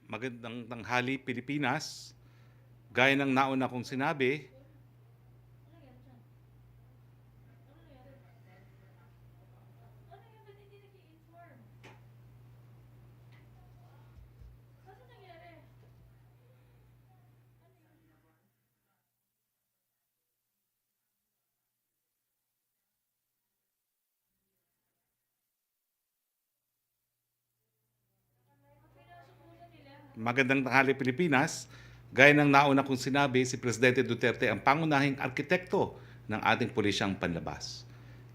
Magandang tanghali, Pilipinas. Gaya ng nauna kong sinabi, magandang tanghali, Pilipinas. Gaya ng nauna kong sinabi, si Presidente Duterte ang pangunahing arkitekto ng ating pulisyang panlabas.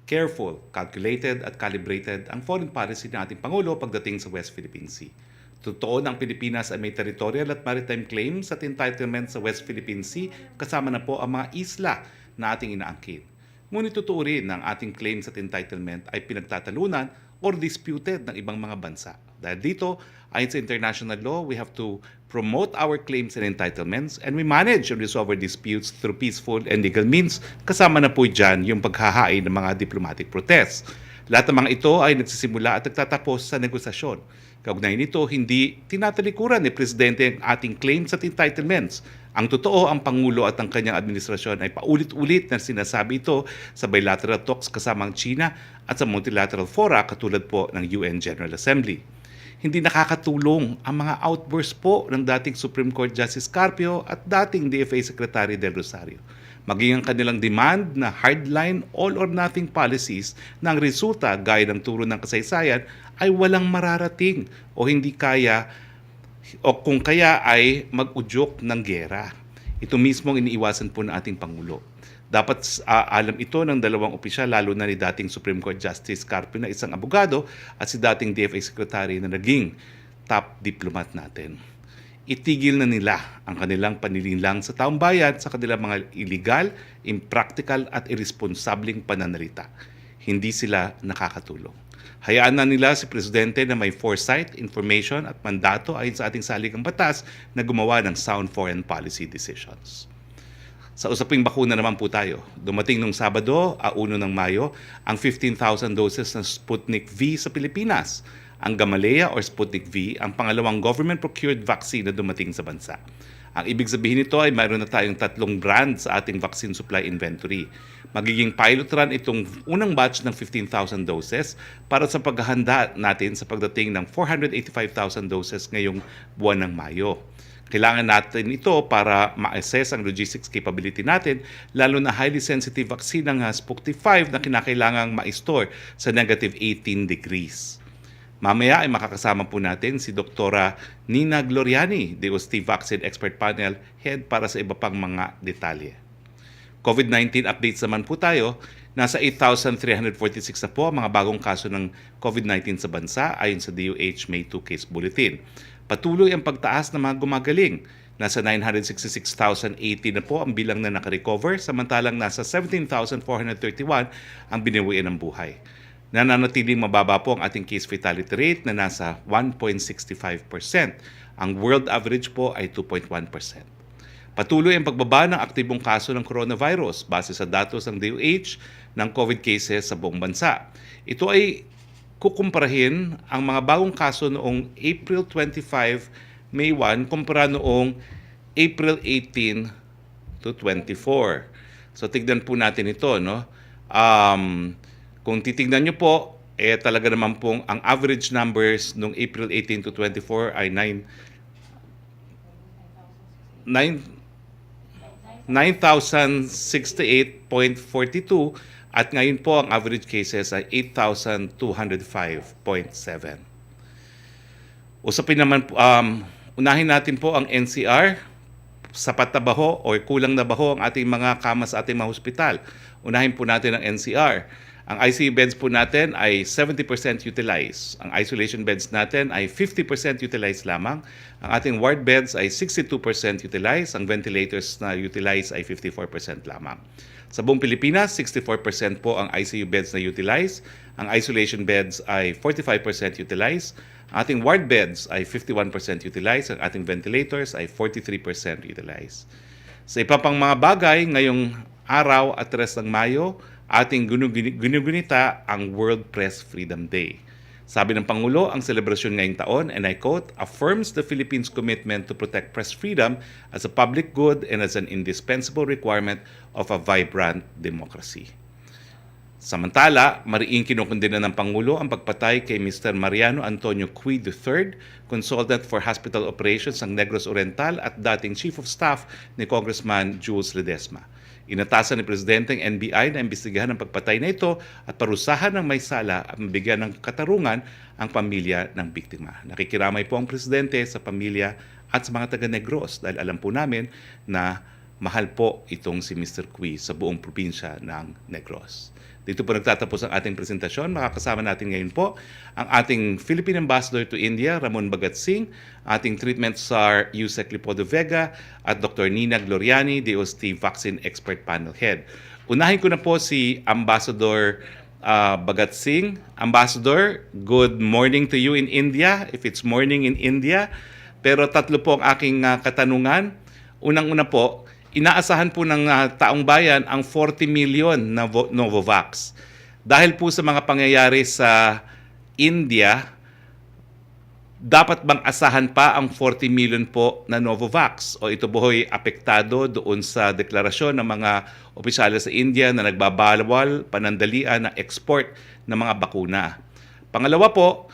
Careful, calculated at calibrated ang foreign policy ng ating Pangulo pagdating sa West Philippine Sea. Totoo na ang Pilipinas ay may territorial at maritime claims at entitlement sa West Philippine Sea, kasama na po ang mga isla na ating inaangkin. Ngunit totoo rin na ang ating claims at entitlement ay pinagtatalunan or disputed ng ibang mga bansa. Dahil dito, ayon sa international law, we have to promote our claims and entitlements and we manage and resolve our disputes through peaceful and legal means. Kasama na po dyan yung paghahain ng mga diplomatic protests. Lahat ng mga ito ay nagsisimula at nagtatapos sa negosasyon. Kaugnay nito, hindi tinatalikuran ni Presidente ang ating claims at entitlements. Ang totoo, ang Pangulo at ang kanyang administrasyon ay paulit-ulit na sinasabi ito sa bilateral talks kasama ang China at sa multilateral fora katulad po ng UN General Assembly. Hindi nakakatulong ang mga outbursts po ng dating Supreme Court Justice Carpio at dating DFA Secretary Del Rosario. Maging ang kanilang demand na hardline all-or-nothing policies na ang resulta gaya ng turo ng kasaysayan ay walang mararating o hindi kaya o kung kaya ay mag-udyok ng gera. Ito mismo ang iniiwasan po ng ating Pangulo. Dapat alam ito ng dalawang opisyal, lalo na ni dating Supreme Court Justice Carpio na isang abogado at si dating DFA Secretary na naging top diplomat natin. Itigil na nila ang kanilang panlilinlang sa taong bayan sa kanilang mga illegal, impractical at irresponsableng pananalita. Hindi sila nakakatulong. Hayaan na nila si Presidente na may foresight, information at mandato ayon sa ating saligang batas na gumawa ng sound foreign policy decisions. Sa usaping bakuna naman po tayo. Dumating nung Sabado, 1 ng Mayo, ang 15,000 doses ng Sputnik V sa Pilipinas. Ang Gamaleya or Sputnik V ang pangalawang government-procured vaccine na dumating sa bansa. Ang ibig sabihin nito ay mayroon na tayong 3 brands sa ating vaccine supply inventory. Magiging pilot run itong unang batch ng 15,000 doses para sa paghahanda natin sa pagdating ng 485,000 doses ngayong buwan ng Mayo. Kailangan natin ito para ma-assess ang logistics capability natin, lalo na highly sensitive vaccine ng Sputnik 5 na kinakailangang ma-store sa negative 18 degrees. Mamaya ay makakasama po natin si Dr. Nina Gloriani, DOST Vaccine Expert Panel Head para sa iba pang mga detalye. COVID-19 updates naman po tayo. Nasa 8,346 na po ang mga bagong kaso ng COVID-19 sa bansa ayon sa DOH May 2 Case Bulletin. Patuloy ang pagtaas ng mga gumagaling. Nasa 966,080 na po ang bilang na nakarecover, samantalang nasa 17,431 ang binawian ng buhay. Nananatiling mababa po ang ating case fatality rate na nasa 1.65%. Ang world average po ay 2.1%. Patuloy ang pagbaba ng aktibong kaso ng coronavirus base sa datos ng DOH ng COVID cases sa buong bansa. Ito ay kukumparahin ang mga bagong kaso noong April 25, May 1 kumpara noong April 18 to 24. So tignan po natin ito, no? Kung titignan nyo po, talaga naman pong ang average numbers noong April 18 to 24 ay 9,068.42 at ngayon po ang average cases ay 8,205.7. Usapin naman po, unahin natin po ang NCR. Sapat na ba ho o kulang na ba ho ang ating mga kama sa ating mga hospital? Unahin po natin ang NCR. Ang ICU beds po natin ay 70% utilized. Ang isolation beds natin ay 50% utilized lamang. Ang ating ward beds ay 62% utilized. Ang ventilators na utilized ay 54% lamang. Sa buong Pilipinas, 64% po ang ICU beds na utilized. Ang isolation beds ay 45% utilized. Ang ating ward beds ay 51% utilized. Ang ating ventilators ay 43% utilized. Sa iba pang mga bagay, ngayong araw at 3 ng Mayo, ating ginugunita ang World Press Freedom Day. Sabi ng Pangulo, ang selebrasyon ngayong taon, and I quote, affirms the Philippines' commitment to protect press freedom as a public good and as an indispensable requirement of a vibrant democracy. Samantala, mariing kinukundina ng Pangulo ang pagpatay kay Mr. Mariano Antonio Cui III, Consultant for Hospital Operations ng Negros Oriental at dating Chief of Staff ni Congressman Jules Ledesma. Inatasan ni Presidente ang NBI na imbestigahan ang pagpatay na ito at parusahan ng may sala at mabigyan ng katarungan ang pamilya ng biktima. Nakikiramay po ang Presidente sa pamilya at sa mga taga-Negros dahil alam po namin na mahal po itong si Mr. Cui sa buong probinsya ng Negros. Dito po nagtatapos ang ating presentasyon. Makakasama natin ngayon po ang ating Philippine Ambassador to India, Ramon Bhagat Singh, ating Treatment Czar, Yusek Lipodo Vega, at Dr. Nina Gloriani, DOST Vaccine Expert Panel Head. Unahin ko na po si Ambassador Bhagat Singh. Ambassador, good morning to you in India, if it's morning in India. Pero tatlo po ang aking katanungan. Unang-una po, inaasahan po ng taong bayan ang 40 million na Novavax. Dahil po sa mga pangyayari sa India, dapat bang asahan pa ang 40 million po na Novavax? O ito buhoy apektado doon sa deklarasyon ng mga opisyales sa India na nagbabawal panandalian ng export ng mga bakuna? Pangalawa po,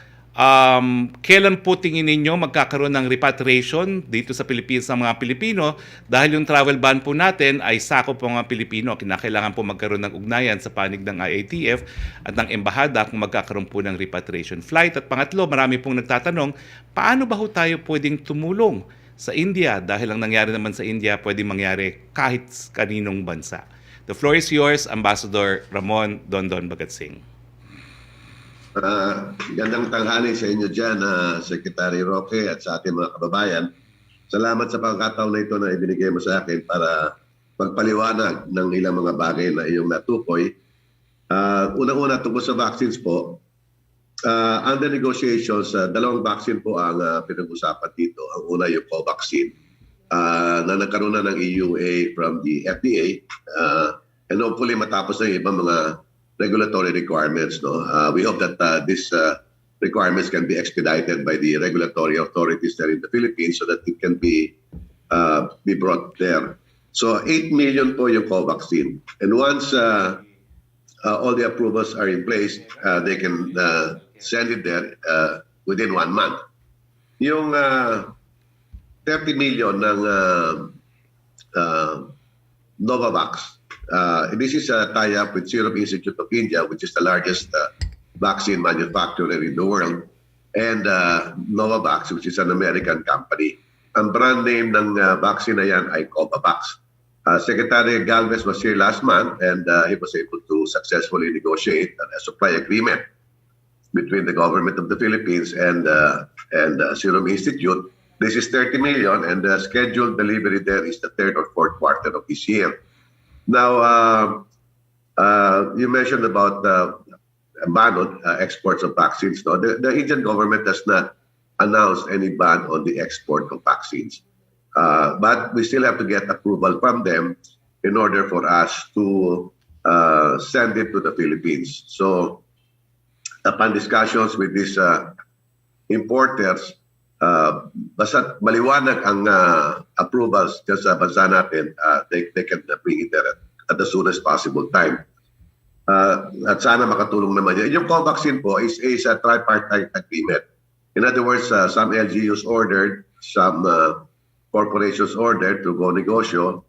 kailan po tingin ninyo magkakaroon ng repatriation dito sa Pilipinas ng mga Pilipino dahil yung travel ban po natin ay sakop po mga Pilipino. Kinakailangan po magkaroon ng ugnayan sa panig ng IATF at ng embahada kung magkakaroon po ng repatriation flight. At pangatlo, marami pong nagtatanong, paano ba ho tayo pwedeng tumulong sa India? Dahil ang nangyari naman sa India pwedeng mangyari kahit kaninong bansa. The floor is yours, Ambassador Ramon Dondon Bhagat Singh. Gandang tanghali sa inyo dyan, Secretary Roque at sa ating mga kababayan. Salamat sa pagkakataon na ito na ibinigay mo sa akin para magpaliwanag ng ilang mga bagay na iyong natukoy. Unang-una tungkol sa vaccines po, under negotiations, dalawang vaccine po ang pinag-usapan dito. Ang una yung Covaxin na nagkaroon na ng EUA from the FDA and hopefully matapos na yung ibang mga regulatory requirements. We hope that these requirements can be expedited by the regulatory authorities there in the Philippines so that it can be brought there. So 8 million po yung Covaxin. And once all the approvals are in place, they can send it there within 1 month. Yung 30 million ng Novavax, this is a tie-up with Serum Institute of India, which is the largest vaccine manufacturer in the world, and Novavax, which is an American company. Ang brand name ng vaccine na yan ay Covax. Secretary Galvez was here last month and he was able to successfully negotiate a supply agreement between the government of the Philippines and Serum Institute. This is 30 million and the scheduled delivery there is the 3rd or 4th quarter of this year. Now, you mentioned about ban on exports of vaccines. No? The Indian government has not announced any ban on the export of vaccines. But we still have to get approval from them in order for us to send it to the Philippines. So, upon discussions with these importers, basta maliwanag ang approvals dyan sa bansa natin, they can bring it there at the soonest possible time. At sana makatulong naman yan. Yung Covaxin po is a tripartite agreement. In other words, some LGUs ordered, some corporations ordered to go negosyo,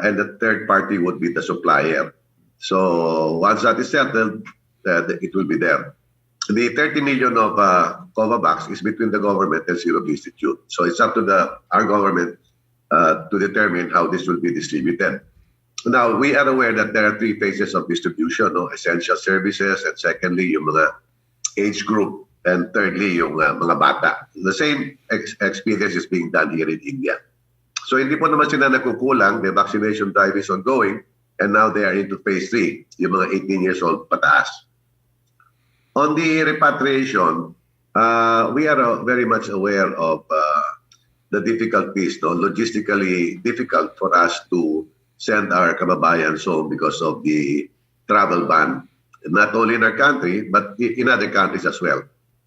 and the third party would be the supplier. So once that is settled, it will be there. The 30 million of Covax is between the government and Serum Institute. So it's up to our government to determine how this will be distributed. Now, we are aware that there are 3 phases of distribution, essential services, and secondly, yung mga age group, and thirdly, yung mga bata. The same experience is being done here in India. So hindi po naman sila nagkukulang. The vaccination drive is ongoing, and now they are into phase 3, yung mga 18 years old pataas. On the repatriation, we are very much aware of the difficulties, logistically difficult for us to send our kababayans home because of the travel ban, not only in our country, but in other countries as well.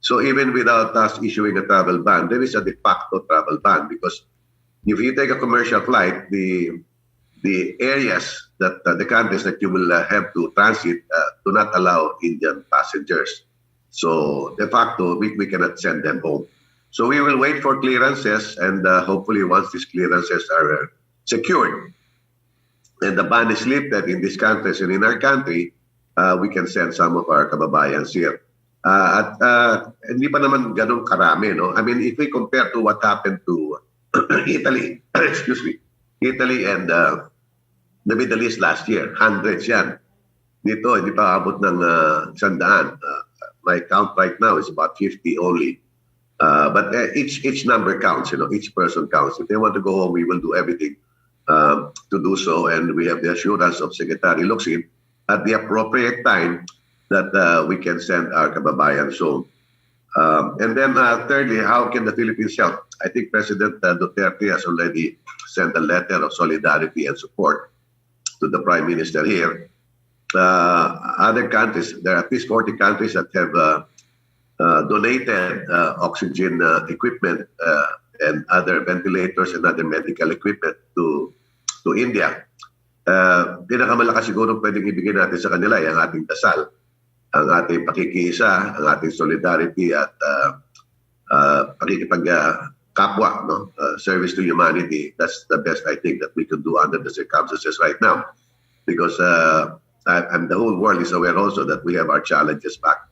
So even without us issuing a travel ban, there is a de facto travel ban because if you take a commercial flight, the areas that the countries that you will have to transit do not allow Indian passengers. So de facto, we cannot send them home. So we will wait for clearances, and hopefully once these clearances are secured and the ban is lifted in these countries and in our country, we can send some of our kababayans here. At hindi pa naman ganun karami, no? I mean, if we compare to what happened to Italy, excuse me, Italy and the Middle East last year, hundreds yan. Dito, hindi pa abot ng 100. My count right now is about 50 only. But each number counts, each person counts. If they want to go home, we will do everything to do so. And we have the assurance of Secretary Locsin at the appropriate time that we can send our kababayans home. And then thirdly, how can the Philippines help? I think President Duterte has already sent a letter of solidarity and support to the Prime Minister here. Other countries, there are at least 40 countries that have donated oxygen equipment and other ventilators and other medical equipment to India. Pinakamalakas siguro pwedeng ibigay natin sa kanila ay ang ating dasal, ang ating pakikiisa, ang ating solidarity at pakikipagkapwa, service to humanity. That's the best I think that we could do under the circumstances right now. Because and the whole world is aware also that we have our challenges back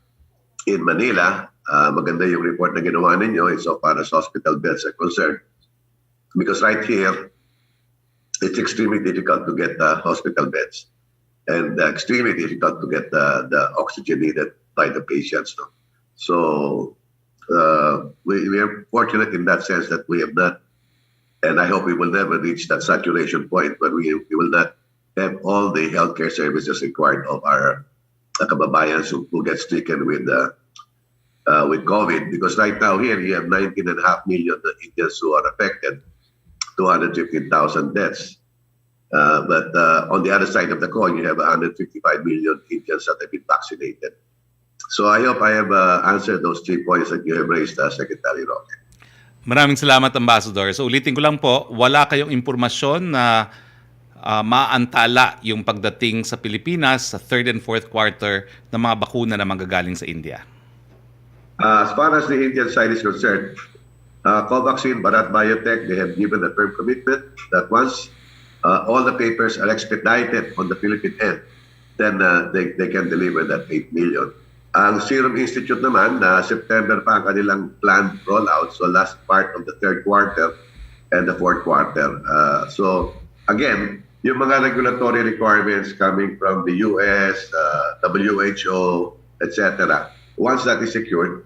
in Manila. Maganda yung report na ginawa ninyo insofar as hospital beds are concerned. Because right here, it's extremely difficult to get hospital beds and extremely difficult to get the oxygen needed by the patients. No? So we are fortunate in that sense that we have not, and I hope we will never reach that saturation point where we will not have all the healthcare services required of our kababayans who get stricken with COVID. Because right now here you have 19.5 million Indians who are affected, 215,000 deaths. But on the other side of the coin, you have 155 million Indians that have been vaccinated. So I hope I have answered those 3 points that you have raised, Secretary Roque. Maraming salamat, Ambassador. So ulitin ko lang po, wala kayong impormasyon na maantala yung pagdating sa Pilipinas sa 3rd and 4th quarter ng mga bakuna na manggagaling sa India. As far as the Indian side is concerned, Covaxin, Bharat Biotech, they have given a firm commitment that once all the papers are expedited on the Philippine end, then they can deliver that 8 million. Ang Serum Institute naman, September pa ang kanilang planned rollout, so last part of the 3rd quarter and the 4th quarter. So again, yung mga regulatory requirements coming from the US, WHO, etc., once that is secured,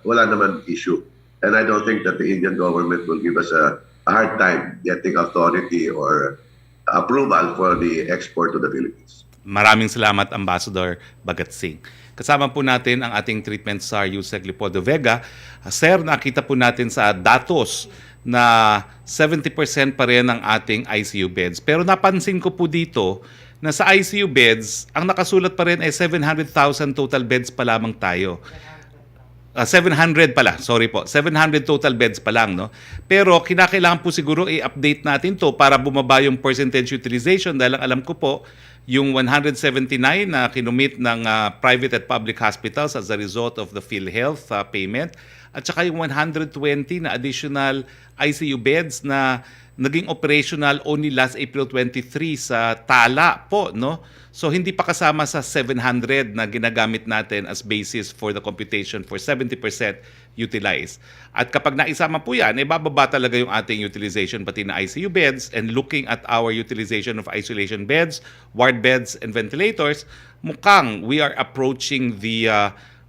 wala naman issue. And I don't think that the Indian government will give us a hard time getting authority or approval for the export to the Philippines. Maraming salamat, Ambassador Bhagat Singh. Kasama po natin ang ating treatment SAR Yusek Leopoldo Vega. Sir, nakita po natin sa datos na 70% pa rin ang ating ICU beds. Pero napansin ko po dito na sa ICU beds, ang nakasulat pa rin ay 700,000 total beds pa lamang tayo. 700 pala, sorry po. 700 total beds pa lang, no? Pero kinakailangan po siguro i-update natin to para bumaba yung percentage utilization dahil alam ko po yung 179 na kinumit ng private at public hospitals as a result of the PhilHealth payment at saka yung 120 na additional ICU beds na naging operational only last April 23 sa Tala po, no? So hindi pa kasama sa 700 na ginagamit natin as basis for the computation for 70% utilized. At kapag naisama po yan, bababa talaga yung ating utilization pati na ICU beds, and looking at our utilization of isolation beds, ward beds, and ventilators, mukhang we are approaching the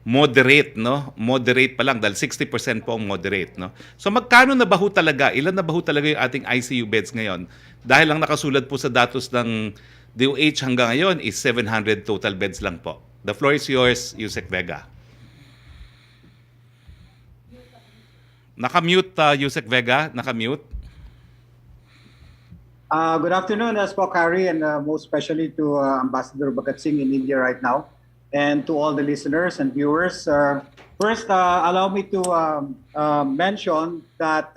moderate, no? Moderate pa lang dahil 60% po ang moderate, no? So magkano na ba ho talaga? Ilan na ba ho talaga yung ating ICU beds ngayon? Dahil lang nakasulat po sa datos ng DOH hanggang ngayon is 700 total beds lang po. The floor is yours, Yusek Vega. Nakamute, Yusek Vega. Nakamute. Good afternoon, Spock Harry, and most especially to Ambassador Bhagat Singh in India right now. and to all the listeners and viewers. First, allow me to mention that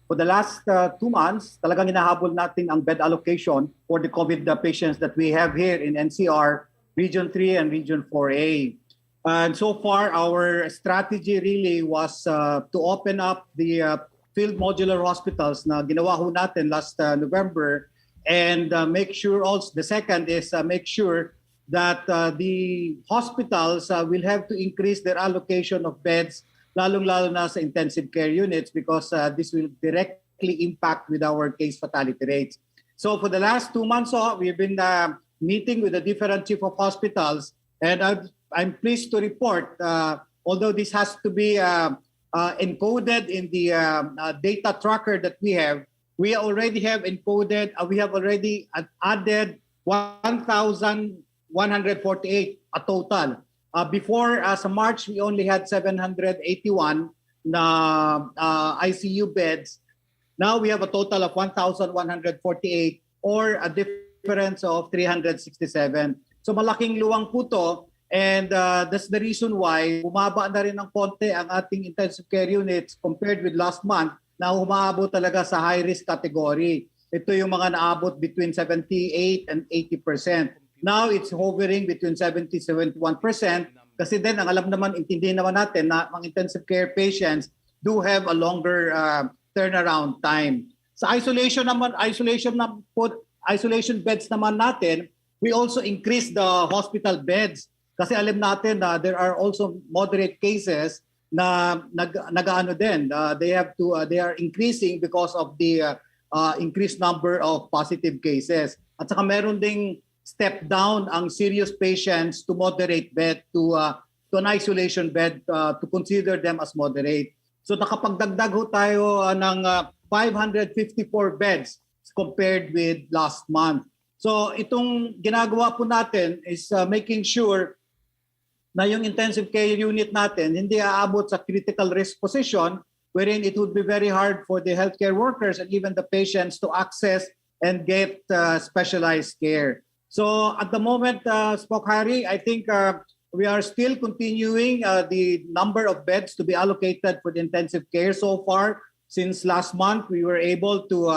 for the last 2 months, talagang hinahabol natin ang bed allocation for the COVID patients that we have here in NCR, Region 3 and Region 4A. And so far, our strategy really was to open up the field modular hospitals na ginawa ho natin last November, and make sure also, the second is make sure that the hospitals will have to increase their allocation of beds, lalong-lalo na sa intensive care units, because this will directly impact with our case fatality rates. So for the last 2 months, we've been meeting with the different chief of hospitals, and I'm pleased to report, although this has to be encoded in the data tracker that we already have encoded, we have already added 1,148 a total. Before sa March, we only had 781 na ICU beds. Now we have a total of 1,148, or a difference of 367. So malaking luwang po to, and that's the reason why bumaba na rin ng konti ang ating intensive care units compared with last month, na umaabot talaga sa high-risk category. Ito yung mga naabot between 78 and 80%. Now, it's hovering between 70-71%, kasi then, ang alam naman, intindihin naman natin na mga intensive care patients do have a longer turnaround time. Sa isolation beds naman natin, we also increase the hospital beds. Kasi alam natin na there are also moderate cases na nag-ano din, they are increasing because of the increased number of positive cases. At saka meron ding step down ang serious patients to moderate bed to an isolation bed, to consider them as moderate. So nakapagdagdag ho tayo ng 554 beds compared with last month. So itong ginagawa po natin is making sure na yung intensive care unit natin hindi aabot sa critical risk position, wherein it would be very hard for the healthcare workers and even the patients to access and get specialized care. So at the moment, Spock Harry, I think we are still continuing the number of beds to be allocated for the intensive care. So far, since last month, we were able to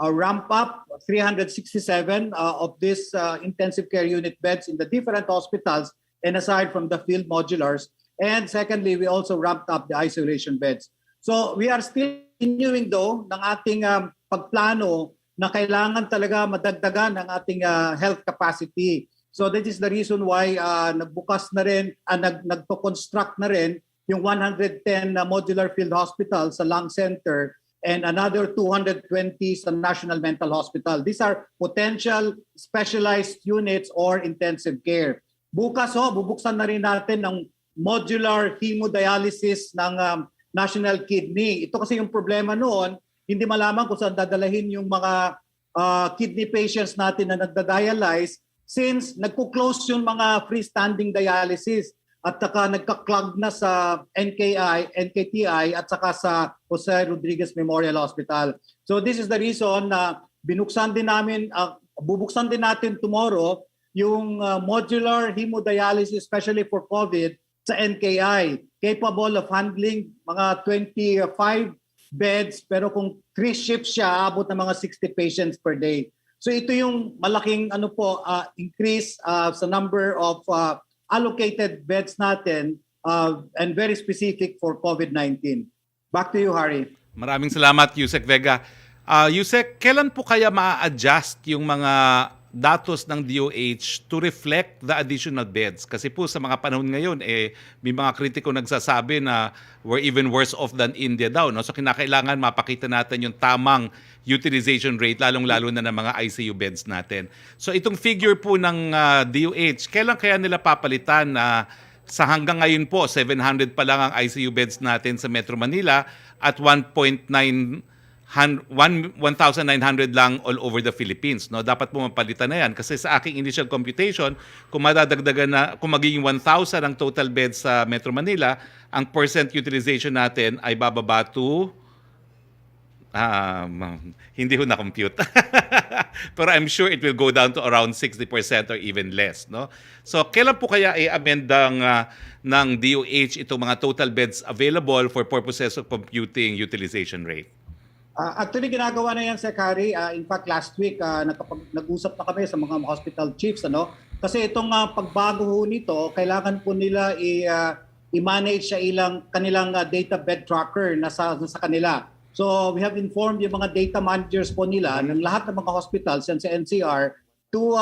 ramp up 367 of these intensive care unit beds in the different hospitals, and aside from the field modulars. And secondly, we also ramped up the isolation beds. So we are still continuing though ng ating pagplano na kailangan talaga madagdagan ng ating health capacity. So that is the reason why nagbukas na rin, nagpo-construct na rin yung 110 modular field hospital sa Lung Center and another 220 sa National Mental Hospital. These are potential specialized units or intensive care. Bukas bubuksan na rin natin ng modular hemodialysis ng National Kidney. Ito kasi yung problema noon, hindi malaman kung saan dadalahin yung mga kidney patients natin na nagda-dialyze, since nagko-close yung mga freestanding dialysis at saka nagka-clog na sa NKTI at saka sa Jose Rodriguez Memorial Hospital. So this is the reason na bubuksan din natin tomorrow yung modular hemodialysis, especially for COVID, sa NKI, capable of handling mga 25 beds, pero kung 3 shifts siya, abot ng mga 60 patients per day. So ito yung malaking increase sa number of allocated beds natin, and very specific for COVID-19. Back to you, Harry. Maraming salamat, Yusek Vega. Yusek, kailan po kaya ma-adjust yung mga datos ng DOH to reflect the additional beds? Kasi po sa mga panahon ngayon, may mga kritiko nagsasabi na we're even worse off than India daw. No? So kinakailangan mapakita natin yung tamang utilization rate, lalong-lalo na ng mga ICU beds natin. So itong figure po ng DOH, kailan kaya nila papalitan na sa hanggang ngayon po, 700 pa lang ang ICU beds natin sa Metro Manila at 1,900 lang all over the Philippines. No, dapat po mapalitan na yan kasi sa aking initial computation, kung madadagdagan na, kung magiging 1,000 ang total beds sa Metro Manila, ang percent utilization natin ay bababa to Hindi ho na-compute. Pero I'm sure it will go down to around 60% or even less, no? So, kailan po kaya i-amend ng DOH itong mga total beds available for purposes of computing utilization rate? Actually, ginagawa na yan, Secretary. In fact, last week, nag-usap na kami sa mga hospital chiefs. Ano? Kasi itong pagbago ho nito, kailangan po nila i-manage sa kanilang data bed tracker na sa kanila. So, we have informed yung mga data managers po nila ng lahat ng mga hospitals yan sa NCR to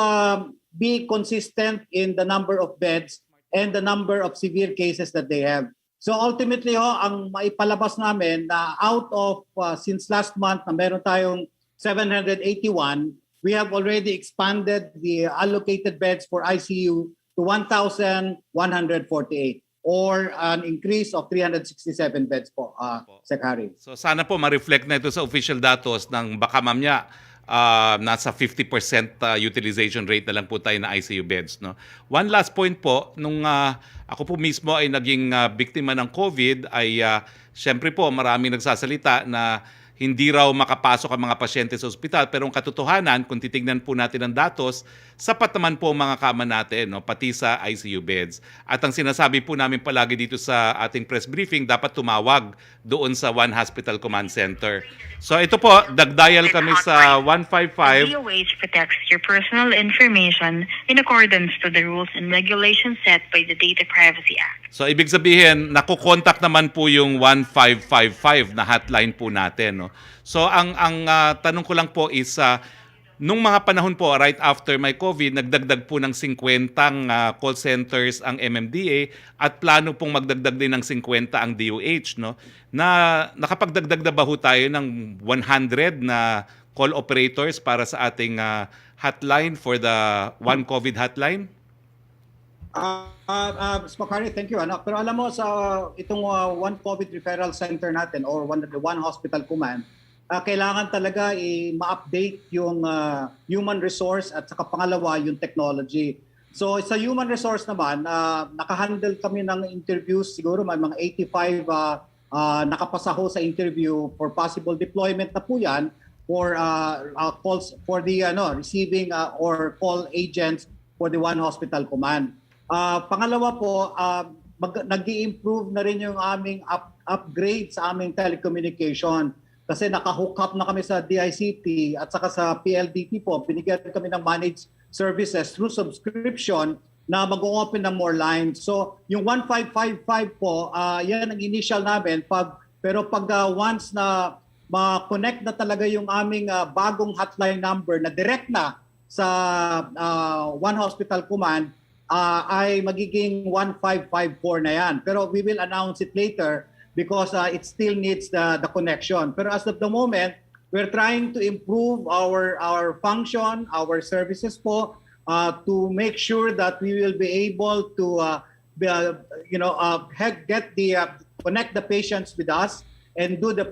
be consistent in the number of beds and the number of severe cases that they have. So ultimately ang maipalabas namin na out of since last month na meron tayong 781, we have already expanded the allocated beds for ICU to 1,148 or an increase of 367 beds po, Secretary. So sana po ma-reflect na ito sa official datos ng baka mamaya nasa 50% utilization rate na lang po tayo na ICU beds, no? One last point po, nung ako po mismo ay naging biktima ng COVID ay syempre po maraming nagsasalita na hindi raw makapasok ang mga pasyente sa ospital, pero ang katotohanan kung titingnan po natin ang datos, sapat naman po ang mga kama natin, no, pati sa ICU beds. At ang sinasabi po namin palagi dito sa ating press briefing, dapat tumawag doon sa One Hospital Command Center. So ito po, dagdial kami sa 155. The DOH protects your personal information in accordance to the rules and regulations set by the Data Privacy Act. So ibig sabihin, nakukontak naman po yung 1555 na hotline po natin, no? So ang tanong ko lang po is nung mga panahon po right after my COVID, nagdagdag po ng 50 call centers ang MMDA at plano pong magdagdag din ng 50 ang DOH, no? Na nakapagdagdag na ba ho tayo ng 100 na call operators para sa ating hotline for the One COVID hotline? Secretary, thank you. Pero alam mo, sa itong One COVID Referral Center natin or One Hospital Command, kailangan talaga ma-update yung human resource at saka pangalawa yung technology. So sa human resource naman, nakahandle kami ng interviews, siguro may mga 85 nakapasa ho sa interview for possible deployment na po yan for calls for the receiving or call agents for the One Hospital Command. Pangalawa po, nag-i-improve na rin yung aming upgrade sa aming telecommunication. Kasi naka-hook up na kami sa DICT at saka sa PLDT po. Binigyan kami ng managed services through subscription na mag-open ng more lines. So yung 1555 po, yan ang initial namin. Pero pag once na ma-connect na talaga yung aming bagong hotline number na direct na sa One Hospital Command, ay magiging 1554 na yan. Pero we will announce it later because it still needs the connection. Pero as of the moment, we're trying to improve our function, our services po, to make sure that we will be able to connect the patients with us and do the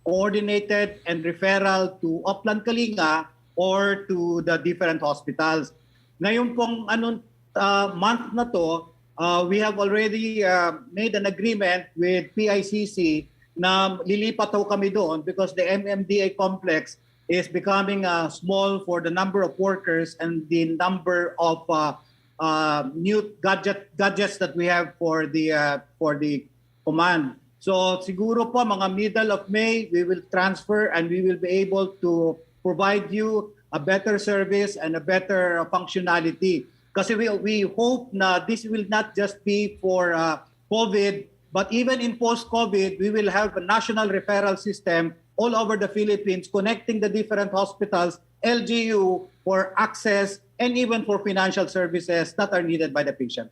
coordinated and referral to Oplan Kalinga or to the different hospitals. Ngayon pong month na to, we have already made an agreement with PICC na lilipat ho kami doon because the MMDA complex is becoming small for the number of workers and the number of new gadgets that we have for the command. So siguro po mga middle of May, we will transfer and we will be able to provide you a better service and a better functionality. Kasi we hope na this will not just be for COVID, but even in post-COVID, we will have a national referral system all over the Philippines connecting the different hospitals, LGU, for access and even for financial services that are needed by the patient.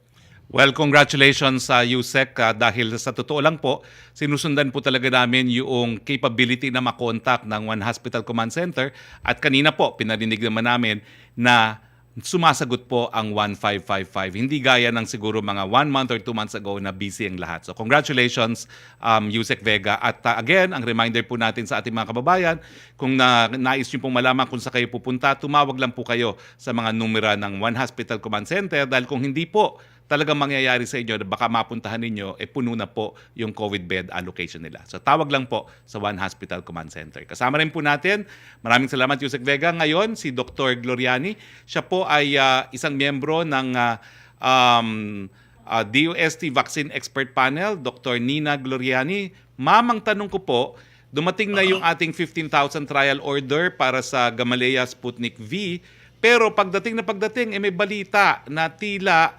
Well, congratulations sa USEC dahil sa totoo lang po, sinusundan po talaga namin yung capability na makontak ng One Hospital Command Center at kanina po pinarinig naman namin na sumasagot po ang 1555. Hindi gaya ng siguro mga 1 month or 2 months ago na busy ang lahat. So congratulations USEC Vega. At again, ang reminder po natin sa ating mga kababayan, kung nais nyo pong malaman kung sa kayo pupunta, tumawag lang po kayo sa mga numera ng One Hospital Command Center dahil kung hindi po talagang mangyayari sa inyo na baka mapuntahan ninyo, puno na po yung COVID bed allocation nila. So tawag lang po sa One Hospital Command Center. Kasama rin po natin, maraming salamat Yusek Vega, ngayon si Dr. Gloriani. Siya po ay isang miyembro ng DOST Vaccine Expert Panel, Dr. Nina Gloriani. Ma'am, ang tanong ko po, dumating na yung ating 15,000 trial order para sa Gamaleya Sputnik V, pero pagdating, may balita na tila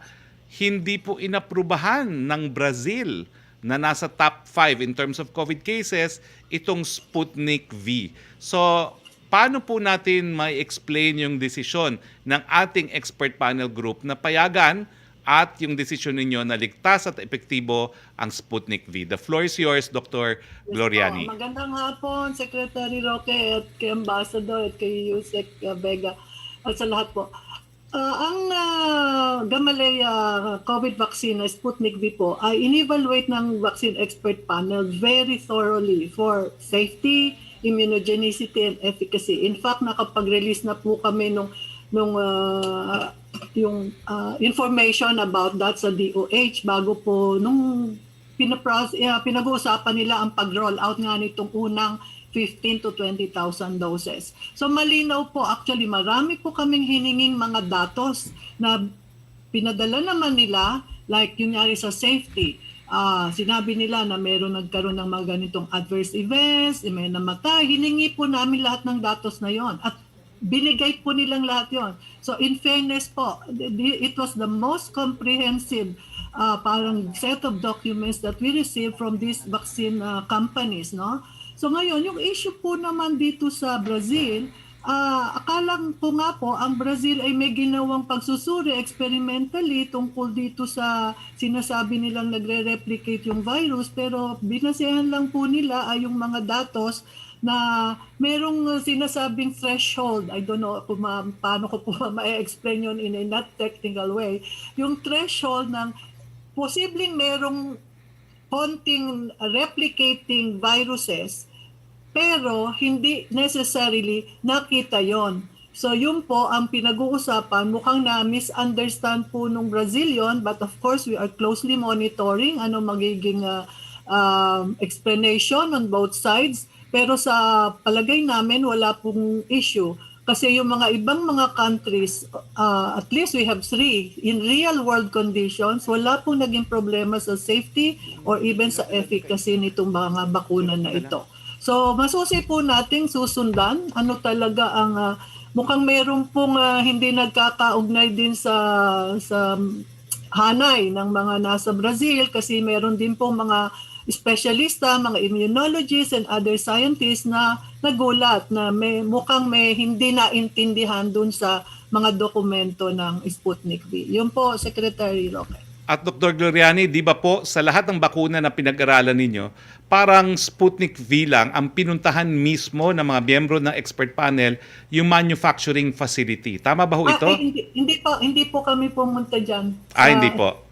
hindi po inaprubahan ng Brazil na nasa top 5 in terms of COVID cases itong Sputnik V. So, paano po natin may explain yung desisyon ng ating expert panel group na payagan at yung desisyon ninyo na ligtas at epektibo ang Sputnik V? The floor is yours, Dr. Gloriani. Magandang hapon, Secretary Roque, at kay Ambassador, at kay Yusek Vega, at sa lahat po. Ang Gamaleya COVID vaccine na Sputnik V po ay in-evaluate ng vaccine expert panel very thoroughly for safety, immunogenicity, and efficacy. In fact, nakapag-release na po kami nung information about that sa DOH bago po nung pinag-uusapan nila ang pag-roll out nga nitong unang 15 to 20,000 doses. So malinaw po, actually marami po kaming hininging mga datos na pinadala naman nila, like kunyari sa safety. Sinabi nila na nagkaroon ng mga ganitong adverse events, may namatay. Hiningi po namin lahat ng datos na yon at binigay po nilang lahat yon. So in fairness po, it was the most comprehensive parang set of documents that we received from these vaccine companies, no? So ngayon, yung issue po naman dito sa Brazil, akalang po nga po, ang Brazil ay may ginawang pagsusuri experimentally tungkol dito sa sinasabi nilang nagre-replicate yung virus, pero binasehan lang po nila ay yung mga datos na merong sinasabing threshold. I don't know kung paano ko po ma-explain yun in a not technical way. Yung threshold ng posibleng merong konting replicating viruses, pero hindi necessarily nakita yon. So yun po ang pinag-uusapan. Mukhang na-misunderstand po nung Brazil yun, but of course we are closely monitoring ano magiging explanation on both sides. Pero sa palagay namin wala pong issue. Kasi yung mga ibang mga countries, at least we have 3, in real world conditions, wala pong naging problema sa safety or even sa efficacy nitong mga bakuna na ito. So masusi po nating susundan ano talaga ang mukhang meron pong hindi nagkakaugnay din sa hanay ng mga nasa Brazil kasi meron din pong mga espesyalista, mga immunologists and other scientists na nagulat na mukhang may hindi naintindihan dun sa mga dokumento ng Sputnik V. Yun po, Secretary Roque. At Dr. Gloriani, di ba po sa lahat ng bakuna na pinag-aralan ninyo, parang Sputnik V lang ang pinuntahan mismo ng mga miyembro ng expert panel yung manufacturing facility. Tama ba ho ito? Hindi po kami pumunta dyan. Hindi po.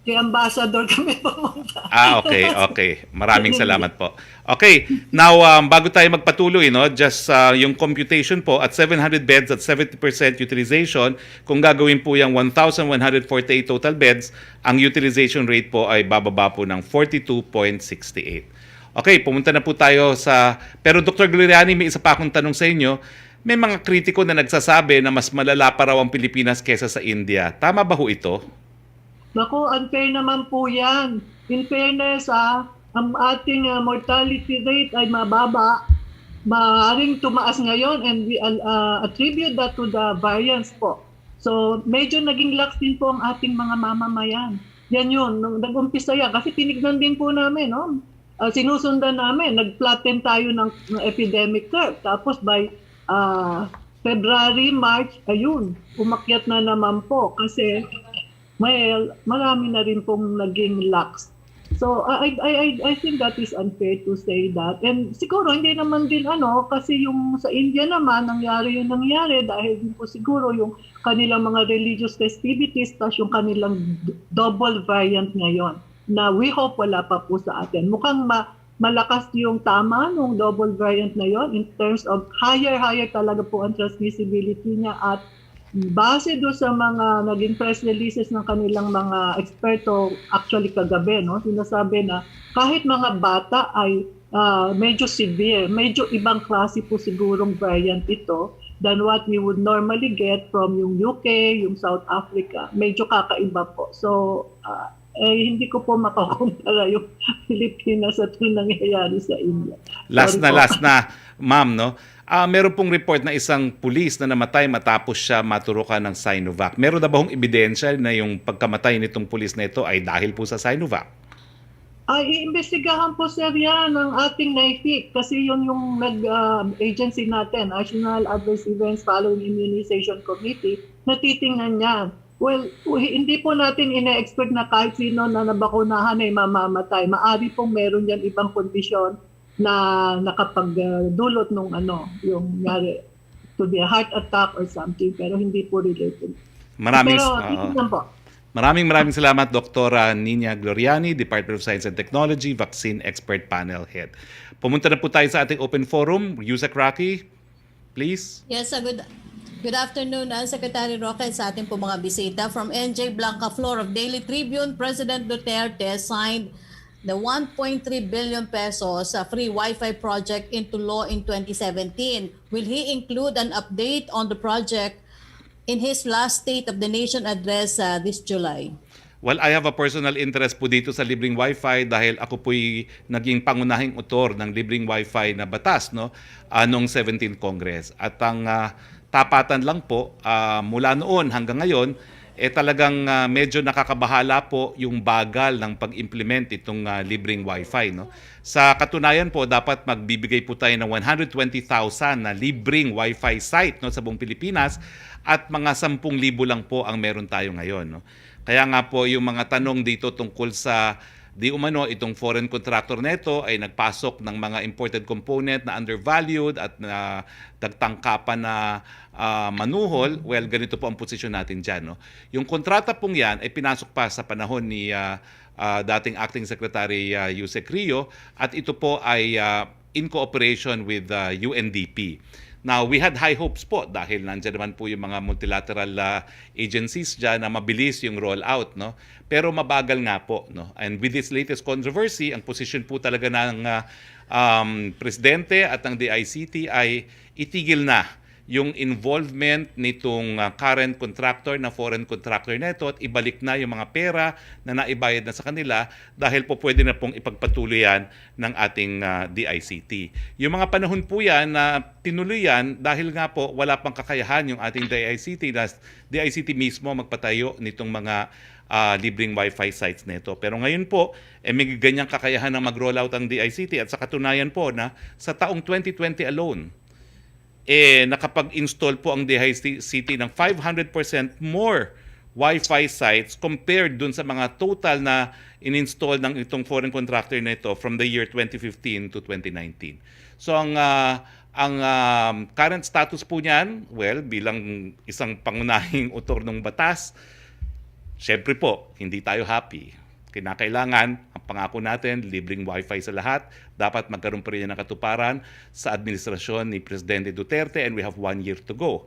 Kay Ambassador kami pumunta. Okay. Maraming salamat po. Okay, now bago tayo magpatuloy, no, just yung computation po at 700 beds at 70% utilization, kung gagawin po yung 1,148 total beds, ang utilization rate po ay bababa po ng 42.68. Okay, pumunta na po tayo sa... Pero Dr. Gloriani, may isa pa akong tanong sa inyo. May mga kritiko na nagsasabi na mas malala pa raw ang Pilipinas kesa sa India. Tama ba ho ito? Naku, unfair naman po yan. In fairness, ang ating mortality rate ay mababa. Maaaring tumaas ngayon and we attribute that to the variants po. So, medyo naging lax din po ang ating mga mamamayan. Yan yun, nung nag-umpisa yan. Kasi tinignan din po namin, no? Sinusundan namin, nag-flatten tayo ng epidemic curve. Tapos by February, March, ayun, umakyat na naman po. Kasi marami na rin pong naging lax. So I think that is unfair to say that. And siguro hindi naman din kasi yung sa India naman nangyari dahil din po siguro yung kanilang mga religious festivities tas yung kanilang double variant ngayon na we hope wala pa po sa atin. Mukhang malakas yung tama nung double variant na yon in terms of higher talaga po ang transmissibility niya at Base do sa mga naging press releases ng kanilang mga eksperto actually kagabi, no, sinasabi na kahit mga bata ay medyo severe, medyo ibang klase po sigurong variant ito than what we would normally get from yung UK, yung South Africa. Medyo kakaiba po. So, hindi ko po makakumpara yung Pilipinas at yung nangyayari sa India. Last Sorry po. na, ma'am, no? Meron pong report na isang pulis na namatay matapos siya maturukan ng Sinovac. Meron na ba hong ebidensya na yung pagkamatay nitong pulis na ito ay dahil po sa Sinovac? Ay, iimbestigahan po sir yan ng ating NIFIC kasi yun yung agency natin, National Adverse Events Following Immunization Committee, na titingnan yan. Well, hindi po natin ina-expect na kahit sino na nabakunahan ay mamamatay. Maari pong meron yan ibang kondisyon na nakapagdulot nung yung to be a heart attack or something, pero hindi po related. Pero titingnan po. Maraming salamat, Dr. Nina Gloriani, Department of Science and Technology, Vaccine Expert Panel Head. Pumunta na po tayo sa ating open forum. Yusek Roque, please. Yes, good afternoon, Secretary Roque, sa ating po mga bisita. From NJ Blancaflor of Daily Tribune, President Duterte signed the 1.3 billion pesos free Wi-Fi project into law in 2017. Will he include an update on the project in his last State of the Nation address this July? Well, I have a personal interest po dito sa libreng Wi-Fi dahil ako po'y naging pangunahing autor ng libreng Wi-Fi na batas, no, noong 17th Congress. At ang tapatan lang po mula noon hanggang ngayon, talagang medyo nakakabahala po yung bagal ng pag-implement itong libreng Wi-Fi, no. Sa katunayan po, dapat magbibigay po tayo ng 120,000 na libreng Wi-Fi site, no, sa buong Pilipinas, at mga 10,000 lang po ang meron tayo ngayon, no. Kaya nga po yung mga tanong dito tungkol sa di umano itong foreign contractor neto ay nagpasok ng mga imported component na undervalued at na nagtangkapan na manuhol. Well, ganito po ang posisyon natin dyan, no. Yung kontrata pong yan ay pinasok pa sa panahon ni dating Acting Secretary Yusek Rio, at ito po ay in cooperation with UNDP. Now, we had high hopes po dahil nandiyan naman po yung mga multilateral agencies dyan na mabilis yung rollout, no? Pero mabagal nga po, no? And with this latest controversy, ang position po talaga ng Presidente at ng DICT ay itigil na yung involvement nitong current contractor na foreign contractor neto at ibalik na yung mga pera na naibayad na sa kanila dahil po pwede na pong ipagpatuloy yan ng ating DICT. Yung mga panahon po yan na tinuloy yan dahil nga po wala pang kakayahan yung ating DICT mismo magpatayo nitong mga libreng Wi-Fi sites nito. Pero ngayon po, may ganyang kakayahan na mag-rollout ang DICT at sa katunayan po na sa taong 2020 alone, nakapag-install po ang DICT ng 500% more Wi-Fi sites compared dun sa mga total na in-install ng itong foreign contractor nito from the year 2015 to 2019. So ang current status po niyan, well, bilang isang pangunahing autor ng batas, syempre po, hindi tayo happy. Kinakailangan, ang pangako natin, libreng Wi-Fi sa lahat. Dapat magkaroon pa rin ng katuparan sa administrasyon ni Presidente Duterte, and we have 1 year to go.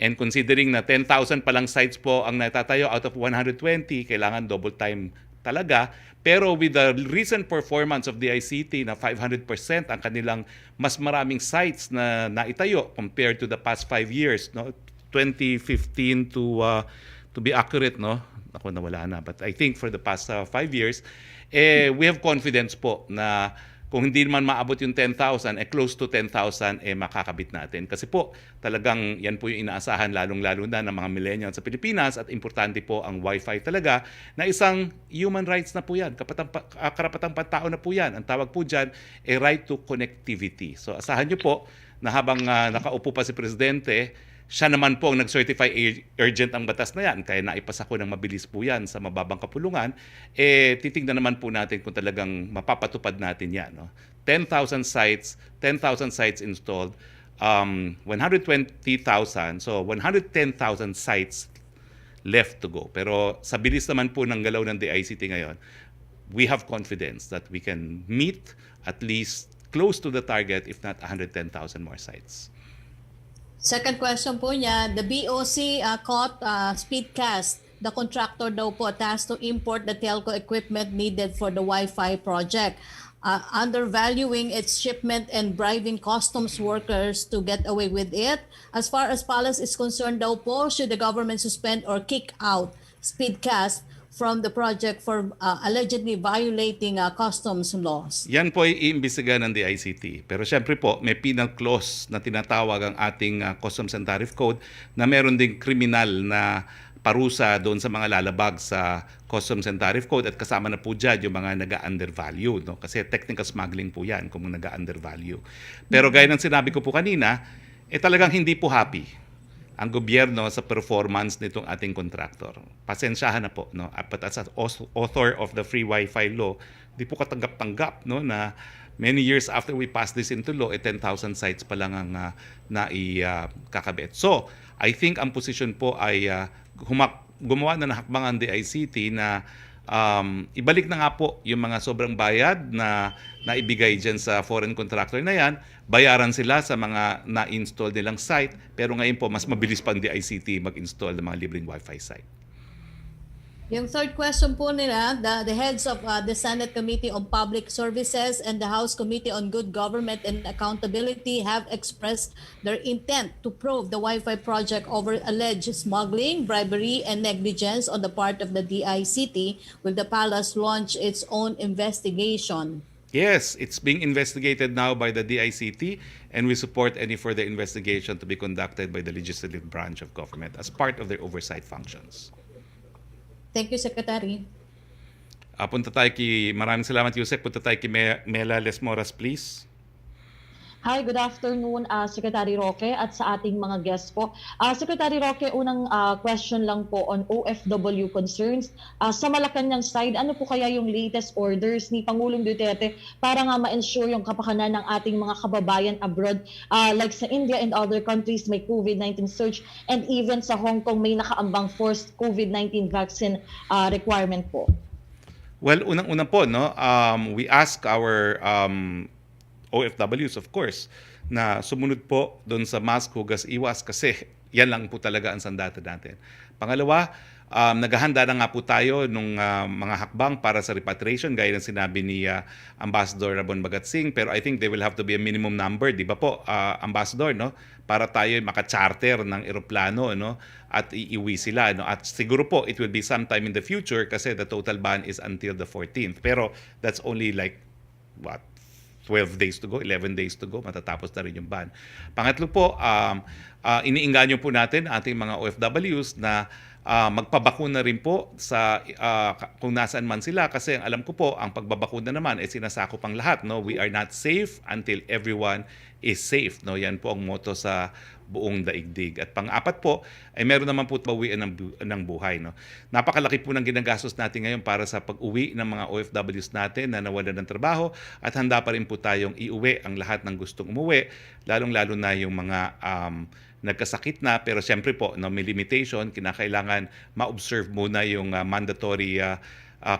And considering na 10,000 palang sites po ang natatayo out of 120, kailangan double time talaga. Pero with the recent performance of the ICT na 500% ang kanilang mas maraming sites na naitayo compared to the past 5 years, no? 2015 to be accurate, no? Ako nawala na. But I think for the past 5 years, we have confidence po na kung hindi man maabot yung 10,000, close to 10,000, makakabit natin. Kasi po, talagang yan po yung inaasahan lalong-lalo na ng mga millennials sa Pilipinas, at importante po ang Wi-Fi talaga na isang human rights na po yan, karapatang pantao na po yan. Ang tawag po dyan, a right to connectivity. So asahan nyo po na habang nakaupo pa si Presidente, siya naman po ang nag-certify urgent ang batas na yan, kaya naipasa ko ng mabilis po yan sa mababang kapulungan, titingnan naman po natin kung talagang mapapatupad natin yan, no? 10,000 sites installed, 120,000, so 110,000 sites left to go. Pero sa bilis naman po ng galaw ng DICT ngayon, we have confidence that we can meet at least close to the target, if not 110,000 more sites. Second question po niya, the BOC caught Speedcast, the contractor daw po, tasked to import the telco equipment needed for the Wi-Fi project, undervaluing its shipment and bribing customs workers to get away with it. As far as Palace is concerned daw po, should the government suspend or kick out Speedcast from the project for allegedly violating customs laws? Yan po ay iimbestigahan ng DICT. Pero syempre po, may penal clause na tinatawag ang ating Customs and Tariff Code na meron ding kriminal na parusa doon sa mga lalabag sa Customs and Tariff Code at kasama na po dyan yung mga nag-undervalue. No? Kasi technical smuggling po yan kung nag-undervalue. Pero gaya ng sinabi ko po kanina, talagang hindi po happy ang gobyerno sa performance nitong ating contractor. Pasensyahan na po, no? But as an author of the free Wi-Fi law, di po katanggap-tanggap, no, na many years after we passed this into law, 10,000 sites pa lang ang kakabit. So, I think ang position po ay gumawa na ng hakbang ang DICT na ibalik na nga po yung mga sobrang bayad na naibigay dyan sa foreign contractor na yan, bayaran sila sa mga na-install nilang site, pero ngayon po mas mabilis pang DICT mag-install ng mga libreng Wi-Fi site. Yung third question po nila, the heads of the Senate Committee on Public Services and the House Committee on Good Government and Accountability have expressed their intent to probe the Wi-Fi project over alleged smuggling, bribery, and negligence on the part of the DICT. Will the palace launch its own investigation? Yes, it's being investigated now by the DICT, and we support any further investigation to be conducted by the legislative branch of government as part of their oversight functions. Thank you, Secretary. Maraming salamat, Yusek. Punta tayo kay Mela Lesmoras, please. Hi, good afternoon, Secretary Roque at sa ating mga guests po. Secretary Roque, unang question lang po on OFW concerns. Sa Malacanang side, ano po kaya yung latest orders ni Pangulong Duterte para nga ma-ensure yung kapakanan ng ating mga kababayan abroad, like sa India and other countries may COVID-19 surge, and even sa Hong Kong may nakaambang forced COVID-19 vaccine requirement po? Well, unang-una po, no, we ask our OFWs, of course, na sumunod po doon sa mask, hugas, iwas kasi yan lang po talaga ang sandata natin. Pangalawa, naghahanda na nga po tayo nung mga hakbang para sa repatriation, gaya ng sinabi ni Ambassador Bhagat Singh, pero I think there will have to be a minimum number, di ba po, Ambassador, no? Para tayo maka-charter ng eroplano, no? At iiwi sila, no? At siguro po it will be sometime in the future kasi the total ban is until the 14th. Pero that's only like, 12 days to go, 11 days to go, matatapos na rin yung ban. Pangatlo po, iniinganyo po natin ating mga OFWs na magpabakuna rin po sa kung nasaan man sila kasi alam ko po ang pagbabakuna naman ay sinasakop ang lahat, no? We are not safe until everyone is safe, no? Yan po ang motto sa buong daigdig. At pang-apat po ay meron naman po bawian ng buhay, no? Napakalaki po ng ginagastos natin ngayon para sa pag-uwi ng mga OFWs natin na nawalan ng trabaho at handa pa rin po tayong iuwi ang lahat ng gustong umuwi, lalong-lalo na yung mga nagkasakit na, pero siyempre po, no, may limitation, kinakailangan ma-observe muna yung mandatory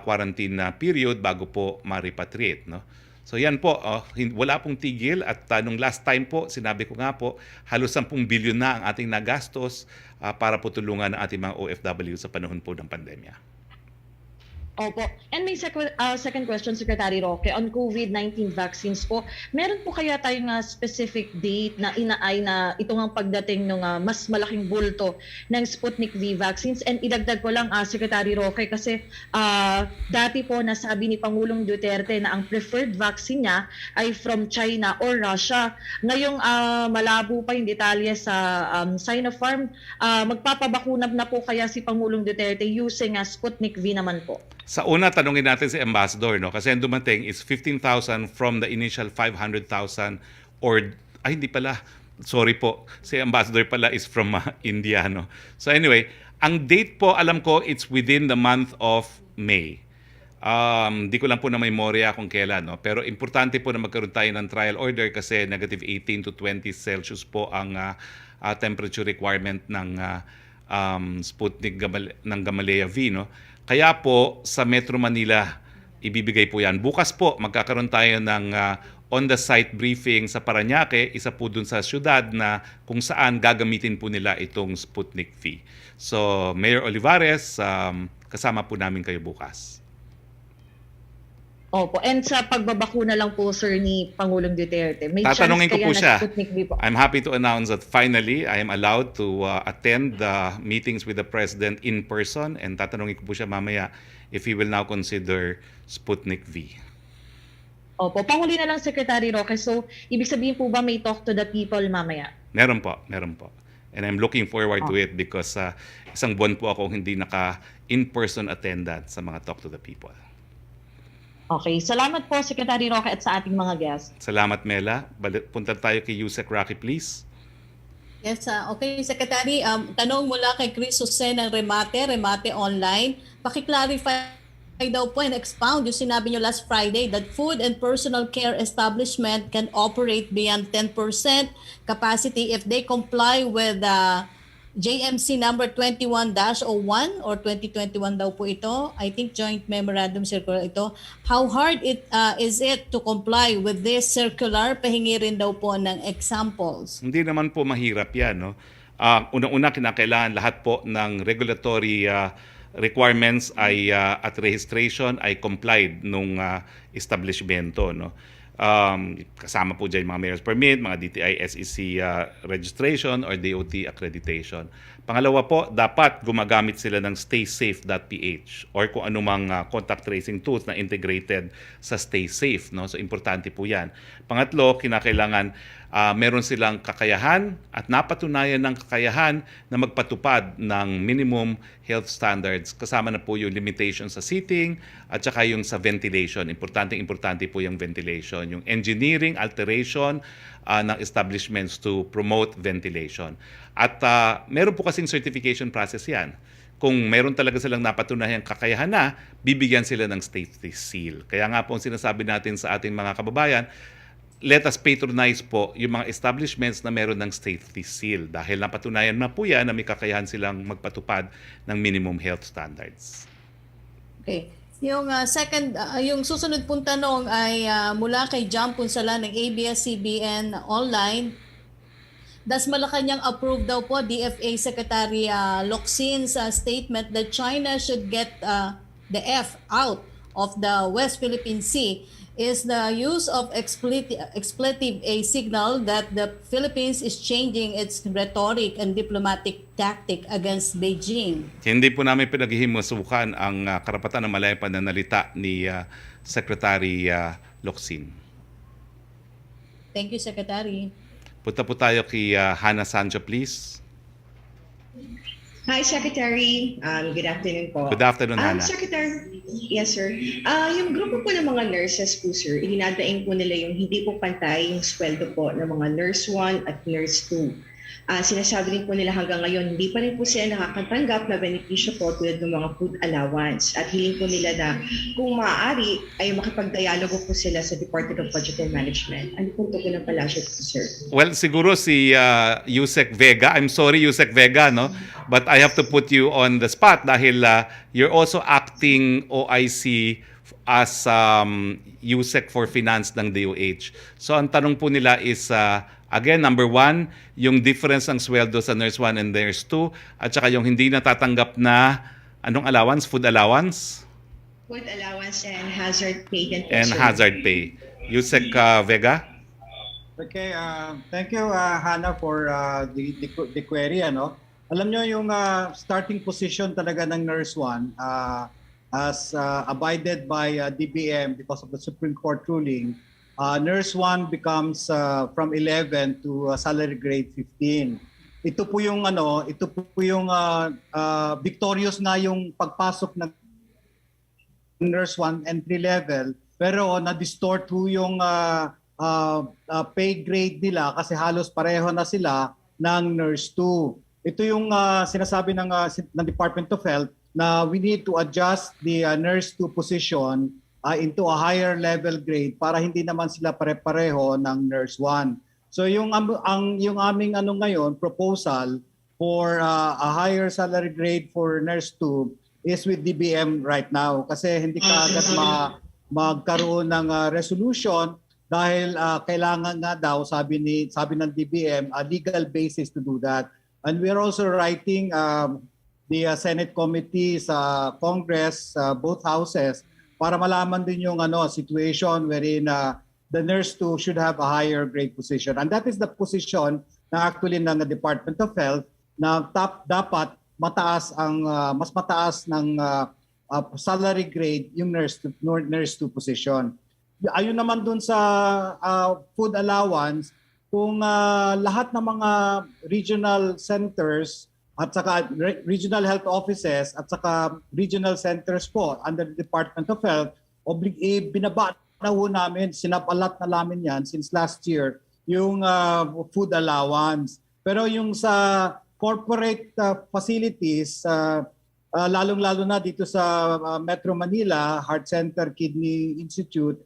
quarantine period bago po ma-repatriate, no? So yan po, wala pong tigil at nung last time po, sinabi ko nga po, halos 10 bilyon na ang ating nagastos para po tulungan ang ating mga OFW sa panahon po ng pandemya. Opo. And may second question, Secretary Roque, on COVID-19 vaccines po. Meron po kaya tayong specific date na inaay na ito ang pagdating ng mas malaking bulto ng Sputnik V vaccines? And idagdag ko lang, Secretary Roque, kasi dati po nasabi ni Pangulong Duterte na ang preferred vaccine niya ay from China or Russia. Ngayong malabo pa yung detalye sa Sinopharm, magpapabakuna na po kaya si Pangulong Duterte using Sputnik V naman po? Sa una, tanungin natin si Ambassador, no? Kasi ang dumating is 15,000 from the initial 500,000 or, hindi pala, sorry po, si Ambassador pala is from India, no? So anyway, ang date po, alam ko, it's within the month of May. Di ko lang po na memorya kung kailan, no? Pero importante po na magkaroon tayo ng trial order kasi negative 18 to 20 Celsius po ang temperature requirement ng Sputnik ng Gamaleya V, no? Kaya po sa Metro Manila ibibigay po yan. Bukas po magkakaroon tayo ng on-the-site briefing sa Parañaque, isa po dun sa syudad na kung saan gagamitin po nila itong Sputnik V. So, Mayor Olivares, kasama po namin kayo bukas. Opo. And sa pagbabakuna lang po, sir, ni Pangulong Duterte, may Tatanungin chance ko kaya po na siya. Sputnik V po? I'm happy to announce that finally, I am allowed to attend the meetings with the President in person, and tatanungin ko po siya mamaya if he will now consider Sputnik V. Opo. Panghuli na lang, Secretary Roque. So, ibig sabihin po ba may talk to the people mamaya? Meron po. And I'm looking forward to it because isang buwan po ako hindi naka-in-person attendant sa mga talk to the people. Okay. Salamat po, Secretary Roque, at sa ating mga guests. Salamat, Mela. Punta tayo kay Yusek Roque, please. Yes, okay, Secretary. Tanong mula kay Chris Jose ng Remate Online. Paki-clarify daw po and expound yung sinabi nyo last Friday that food and personal care establishment can operate beyond 10% capacity if they comply with JMC number 21-01 or 2021 daw po ito. I think joint memorandum circular ito. How hard is it to comply with this circular? Pahingi rin daw po ng examples. Hindi naman po mahirap yan, no? Unang-una, kinakailangan lahat po ng regulatory requirements ay at registration ay complied nung establishmento, no? Kasama po dyan mga mayor's permit, mga DTI SEC registration or DOT accreditation. Pangalawa po, dapat gumagamit sila ng staysafe.ph or kung anumang contact tracing tools na integrated sa StaySafe, no? So importante po 'yan. Pangatlo, kinakailangan meron silang kakayahan at napatunayan ng kakayahan na magpatupad ng minimum health standards. Kasama na po yung limitation sa seating at saka yung sa ventilation. Importante po yung ventilation. Yung engineering alteration ng establishments to promote ventilation. At meron po kasing certification process yan. Kung meron talaga silang napatunahang kakayahan na, bibigyan sila ng safety seal. Kaya nga po ang sinasabi natin sa ating mga kababayan, let us patronize po yung mga establishments na meron ng safety seal dahil napatunayan na po yan na may kakayahan silang magpatupad ng minimum health standards. Okay. Yung yung susunod pong tanong ay mula kay John Punsala ng ABS-CBN Online. Das Malacanang approved daw po DFA Secretary Locsin's statement that China should get the F out of the West Philippine Sea. Is the use of expletive a signal that the Philippines is changing its rhetoric and diplomatic tactic against Beijing? Hindi po namin pinaghihimasukan ang karapatan ng malayang pananalita ni Secretary Locsin. Thank you, Secretary. Punta po tayo kay Hannah Sancho, please. Hi, Secretary. Good afternoon po. Good afternoon, Hannah. Secretary, yes, sir. Yung grupo po ng mga nurses po, sir, ininadaing po nila yung hindi po pantay yung sweldo po ng mga Nurse 1 at Nurse 2. Sinasabi rin po nila hanggang ngayon, hindi pa rin po sila nakakatanggap na benepisyo po tulad ng mga food allowance. At hiling po nila na kung maaari ay makipagdialogo po sila sa Department of Budget and Management. Ano po ito po ng palasyo po, sir? Well, siguro si Yusek Vega. I'm sorry, Yusek Vega, no? But I have to put you on the spot dahil you're also acting OIC as Yusek for Finance ng DOH. So ang tanong po nila is, again, number one, yung difference ng sweldo sa Nurse 1 and Nurse 2 at saka yung hindi natatanggap na anong allowance? Food allowance? Food allowance and hazard pay. And hazard pay. Yusek Vega? Okay, thank you Hannah for the query. Alam nyo yung starting position talaga ng Nurse 1 as abided by DBM because of the Supreme Court ruling. Nurse 1 becomes from 11 to salary grade 15. Ito po yung victorious na yung pagpasok ng Nurse 1 entry level, pero na-distort po yung pay grade nila kasi halos pareho na sila ng Nurse 2. Ito yung sinasabi ng Department of Health na we need to adjust the Nurse 2 position into a higher level grade para hindi naman sila pare-pareho ng Nurse 1. So yung aming ngayon proposal for a higher salary grade for Nurse 2 is with DBM right now kasi hindi kaagad magkaroon ng resolution dahil kailangan nga daw, sabi ng DBM, a legal basis to do that. And we are also writing the Senate committee sa Congress, both houses, para malaman din yung situation wherein the nurse 2 should have a higher grade position. And that is the position na actually ng Department of Health na dapat mas mataas ng salary grade yung nurse 2 position. Ayun naman dun sa food allowance, kung lahat ng mga regional centers at saka regional health offices at saka regional centers po under the Department of Health, binaba na ho namin, sinapalat na namin yan since last year, yung food allowance. Pero yung sa corporate facilities, lalong-lalo na dito sa Metro Manila, Heart Center Kidney Institute,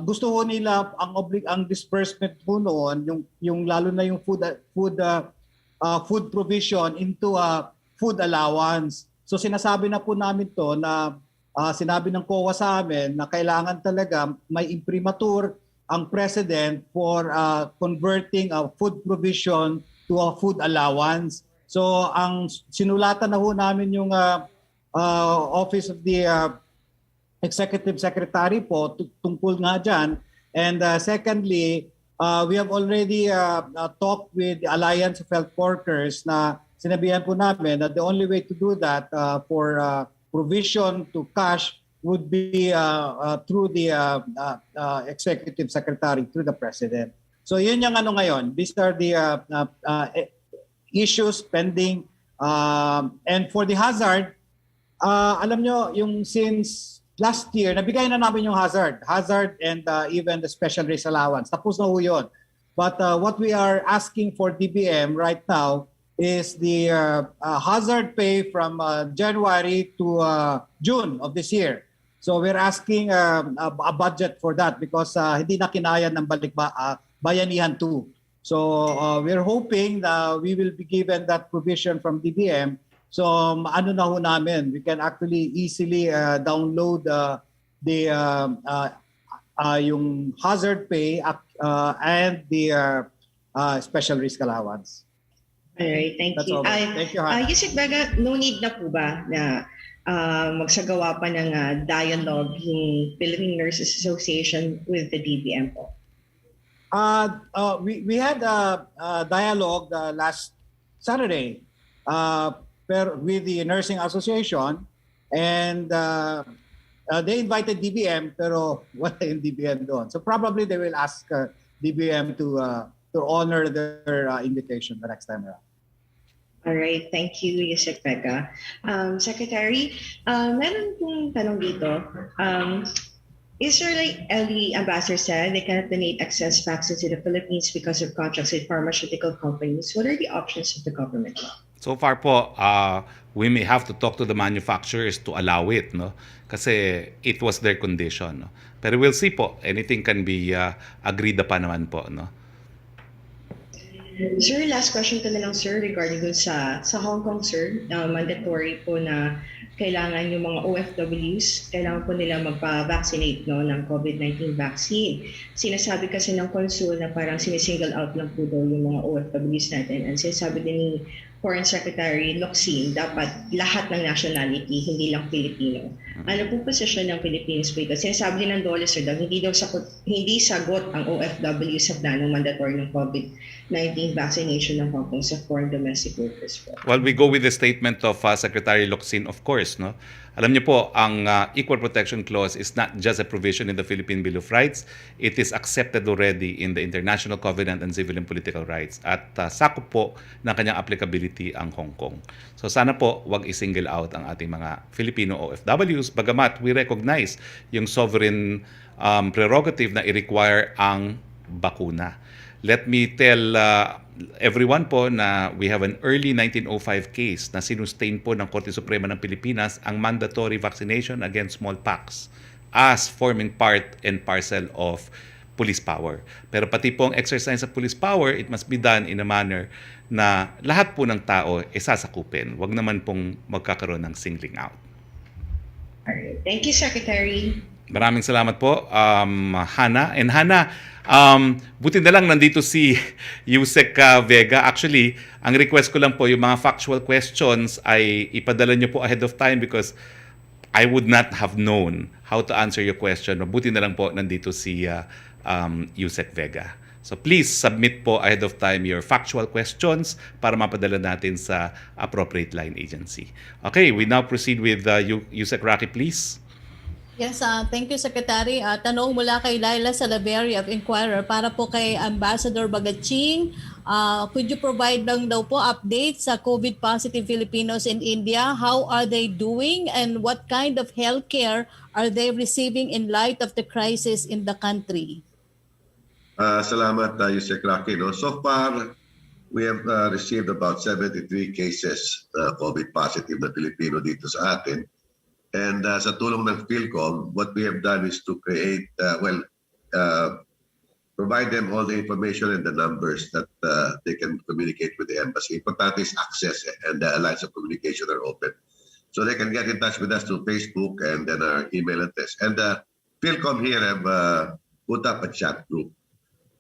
gusto ho nila ang disbursement po noon, yung lalo na yung food provision into food allowance. So sinasabi na po namin to na sinabi ng COA sa amin na kailangan talaga may imprimatur ang President for converting a food provision to a food allowance. So ang sinulatan na ho namin yung Office of the Executive Secretary po tungkol nga dyan. And secondly, we have already talked with the Alliance of Health Workers na sinabihan po namin that the only way to do that for provision to cash would be through the Executive Secretary, through the President. So yun yung ngayon. These are the issues pending. And for the hazard, alam nyo, yung since last year, nabigay na namin yung hazard and even the special risk allowance. Tapos na ho yun. But what we are asking for DBM right now is the hazard pay from January to June of this year. So we're asking a budget for that because hindi na kinaya ng bayanihan 2. So we're hoping that we will be given that provision from DBM. So ano na ho namin, we can actually easily download yung hazard pay and the special risk allowance. All right, thank That's you. all. Thank you, Hannah. Yusek Bhagat, no need na po ba na magsagawa pa ng dialogue yung Philippine Nurses Association with the DBM po? We had a dialogue last Saturday with the Nursing Association, and they invited DBM pero wala yung DBM doon. So probably they will ask DBM to honor their invitation the next time around. All right, thank you, Yusek Bhagat. Secretary, meron pong tanong dito. Israeli ambassador said they cannot donate excess vaccines to the Philippines because of contracts with pharmaceutical companies. What are the options of the government? So far po, we may have to talk to the manufacturers to allow it, no? Kasi it was their condition, no? Pero we'll see po, anything can be agreed upon naman po, no? Sir, last question ko na lang, sir, regarding dun sa Hong Kong, sir. Mandatory po na kailangan yung mga OFWs, kailangan po nila magpa-vaccinate ng COVID-19 vaccine. Sinasabi kasi ng consul na parang sinisingle out lang po daw yung mga OFWs natin. And sinasabi din ni Foreign Secretary Roque, dapat lahat ng nationality, hindi lang Filipino. Ano po posisyon ng Philippines po ito? Sinasabi din ng DOLE, sir, hindi sagot ang OFW sa planong mandatory ng COVID-19 vaccination ng Hong Kong sa foreign domestic workers po. Well, we go with the statement of Secretary Roque, of course, no? Alam niyo po, ang Equal Protection Clause is not just a provision in the Philippine Bill of Rights. It is accepted already in the International Covenant on Civil and Political Rights. At sakop po ng kanyang applicability ang Hong Kong. So sana po, wag i-single out ang ating mga Filipino OFWs. Bagamat we recognize yung sovereign prerogative na i-require ang bakuna. Let me tell everyone po na we have an early 1905 case na sinustain po ng Korte Suprema ng Pilipinas ang mandatory vaccination against smallpox as forming part and parcel of police power. Pero pati po ang exercise of police power, it must be done in a manner na lahat po ng tao sasakupin. Huwag naman pong magkakaroon ng singling out. All right. Thank you, Secretary. Maraming salamat po, Hana. And Hana, buti na lang nandito si Yusek Vega. Actually, ang request ko lang po, yung mga factual questions ay ipadala nyo po ahead of time because I would not have known how to answer your question. Buti na lang po nandito si Yusek Vega. So please submit po ahead of time your factual questions para mapadala natin sa appropriate line agency. Okay, we now proceed with Yusek Roque, please. Yes, thank you, Secretary. Tanong mula kay Laila Salaberry of Inquirer para po kay Ambassador Bhagat. Could you provide lang daw po updates sa COVID-positive Filipinos in India? How are they doing and what kind of healthcare are they receiving in light of the crisis in the country? Salamat, Yusek Roque. No? So far, we have received about 73 cases COVID positive na Filipino dito sa atin. And sa tulong ng PhilCom, what we have done is to create, provide them all the information and the numbers that they can communicate with the embassy. Importante is access and the lines of communication are open. So they can get in touch with us through Facebook and then our email address. And PhilCom here have put up a chat group.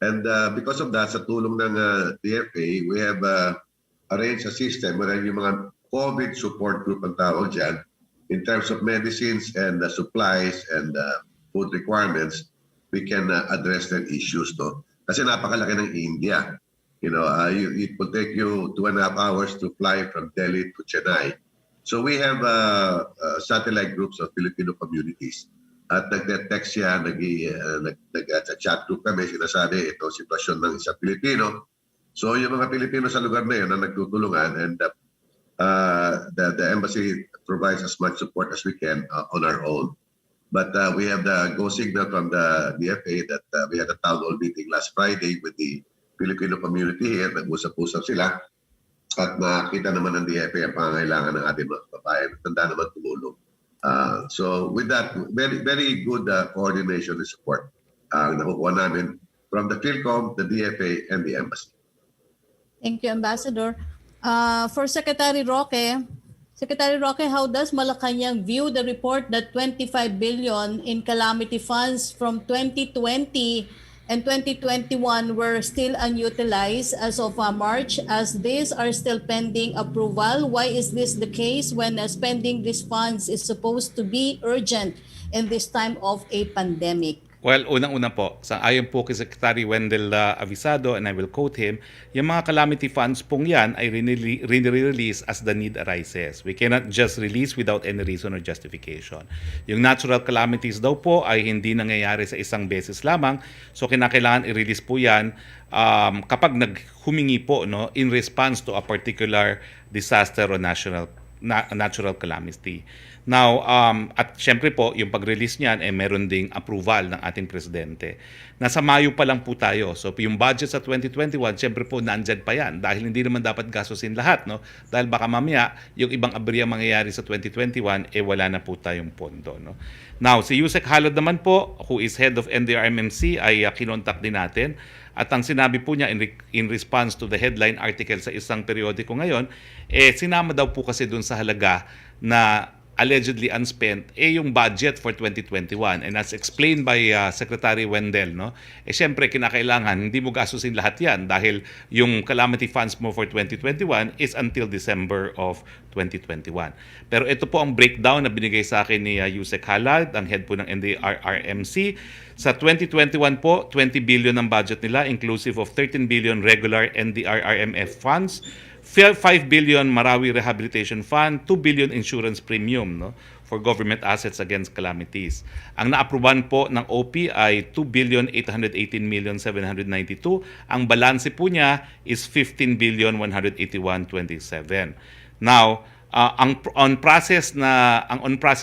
And because of that, sa tulong ng DFA, we have arranged a system where yung mga COVID support group ang tawag dyan, in terms of medicines and supplies and food requirements, we can address their issues. No? Kasi napakalaki ng India. You know, it will take you 2.5 hours to fly from Delhi to Chennai. So we have satellite groups of Filipino communities. At nag-text siya, nag-chat group kami, sinasabi ito sitwasyon ng isang Pilipino. So yung mga Pilipino sa lugar na yun na nagtutulungan and the embassy provides as much support as we can on our own. But we have the go signal from the DFA that we had a town hall meeting last Friday with the Filipino community here. Nag-usap-usap sila. At nakita naman ng DFA ang pangangailangan ng ating mga kababayan. Tanda naman tumulong. So with that, very, very good coordination and support nakukuha namin from the PhilCom, the DFA, and the embassy. Thank you, Ambassador. For Secretary Roque, how does Malacanang view the report that 25 billion in calamity funds from 2020 and 2021 were still unutilized as of March, as these are still pending approval? Why is this the case when spending these funds is supposed to be urgent in this time of a pandemic? Well, unang-una po, ayon po kay Secretary Wendell Avisado, and I will quote him, yung mga calamity funds pong yan ay release as the need arises. We cannot just release without any reason or justification. Yung natural calamities daw po ay hindi nangyayari sa isang beses lamang, so kinakailangan i-release po yan kapag naghumingi po in response to a particular disaster or natural calamity. Now, at syempre po, yung pag-release niyan, meron ding approval ng ating presidente. Nasa Mayo pa lang po tayo. So, yung budget sa 2021, syempre po, nandyan pa yan. Dahil hindi naman dapat gastusin lahat, no? Dahil baka mamaya, yung ibang aberya mangyayari sa 2021, wala na po tayong pondo, no? Now, si Yusek Halad naman po, who is head of NDRMMC, ay kinontak din natin. At ang sinabi po niya in response to the headline article sa isang periodiko ngayon, sinama daw po kasi dun sa halaga na allegedly unspent yung budget for 2021, and as explained by Secretary Wendell, syempre kinakailangan hindi mo gastusin lahat yan dahil yung calamity funds mo for 2021 is until December of 2021. Pero ito po ang breakdown na binigay sa akin ni Yusek Halad, ang head po ng NDRRMC. Sa 2021 po, 20 billion ang budget nila, inclusive of 13 billion regular NDRRMF funds, 5 billion Marawi Rehabilitation Fund, 2 billion insurance premium for government assets against calamities. Ang naapruban po ng OP ay 2,818,792. Ang balanse po niya is 15,181,27. Now, ang on-process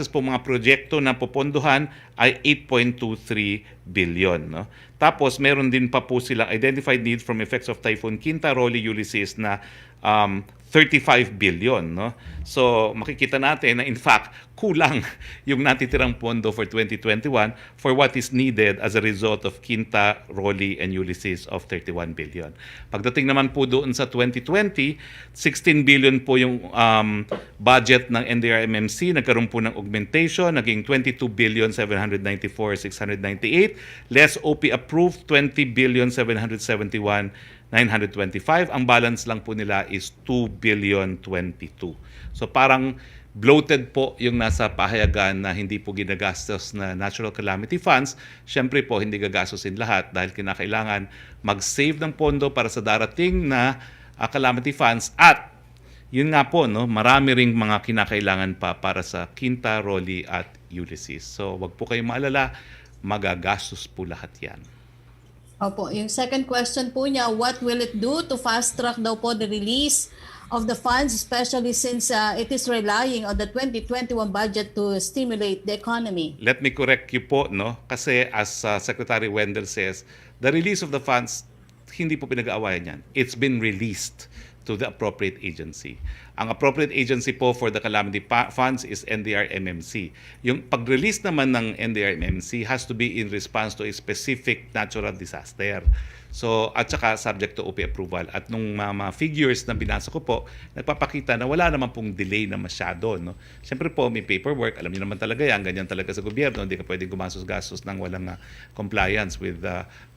po mga proyekto na popondohan ay 8.23 billion. Tapos meron din pa po silang identified needs from effects of Typhoon Quinta, Rolly, Ulysses na 35 billion. So makikita natin na in fact kulang yung natitirang pondo for 2021 for what is needed as a result of Quinta, Rolly, and Ulysses of 31 billion. Pagdating naman po doon sa 2020, 16 billion po yung budget ng NDRMMC. Nagkaroon po ng augmentation, naging 22,700,000,000 794,698. Less OP approved, 20,771,925. Ang balance lang po nila is 2,022,000,000. So parang bloated po yung nasa pahayagan na hindi po ginagastos na natural calamity funds. Siyempre po, hindi gagastosin lahat dahil kinakailangan mag-save ng pondo para sa darating na calamity funds at yun nga po, no, marami ring mga kinakailangan pa para sa Quinta, Rolly at Ulysses. So wag po kayong maalala, magagastos po lahat yan. Opo, yung second question po niya, what will it do to fast-track daw po the release of the funds, especially since it is relying on the 2021 budget to stimulate the economy? Let me correct you po, no? Kasi as Secretary Wendell says, the release of the funds, hindi po pinag-aawayan yan. It's been released to the appropriate agency. Ang appropriate agency po for the calamity funds is NDR-MMC. Yung pag-release naman ng NDR-MMC has to be in response to a specific natural disaster. So, at saka subject to OP approval. At nung mga figures na binasa ko po, nagpapakita na wala naman pong delay na masyado. No? Siyempre po, may paperwork. Alam niyo naman talaga yan. Ganyan talaga sa gobyerno. Hindi ka pwedeng gumastos-gastos ng walang compliance with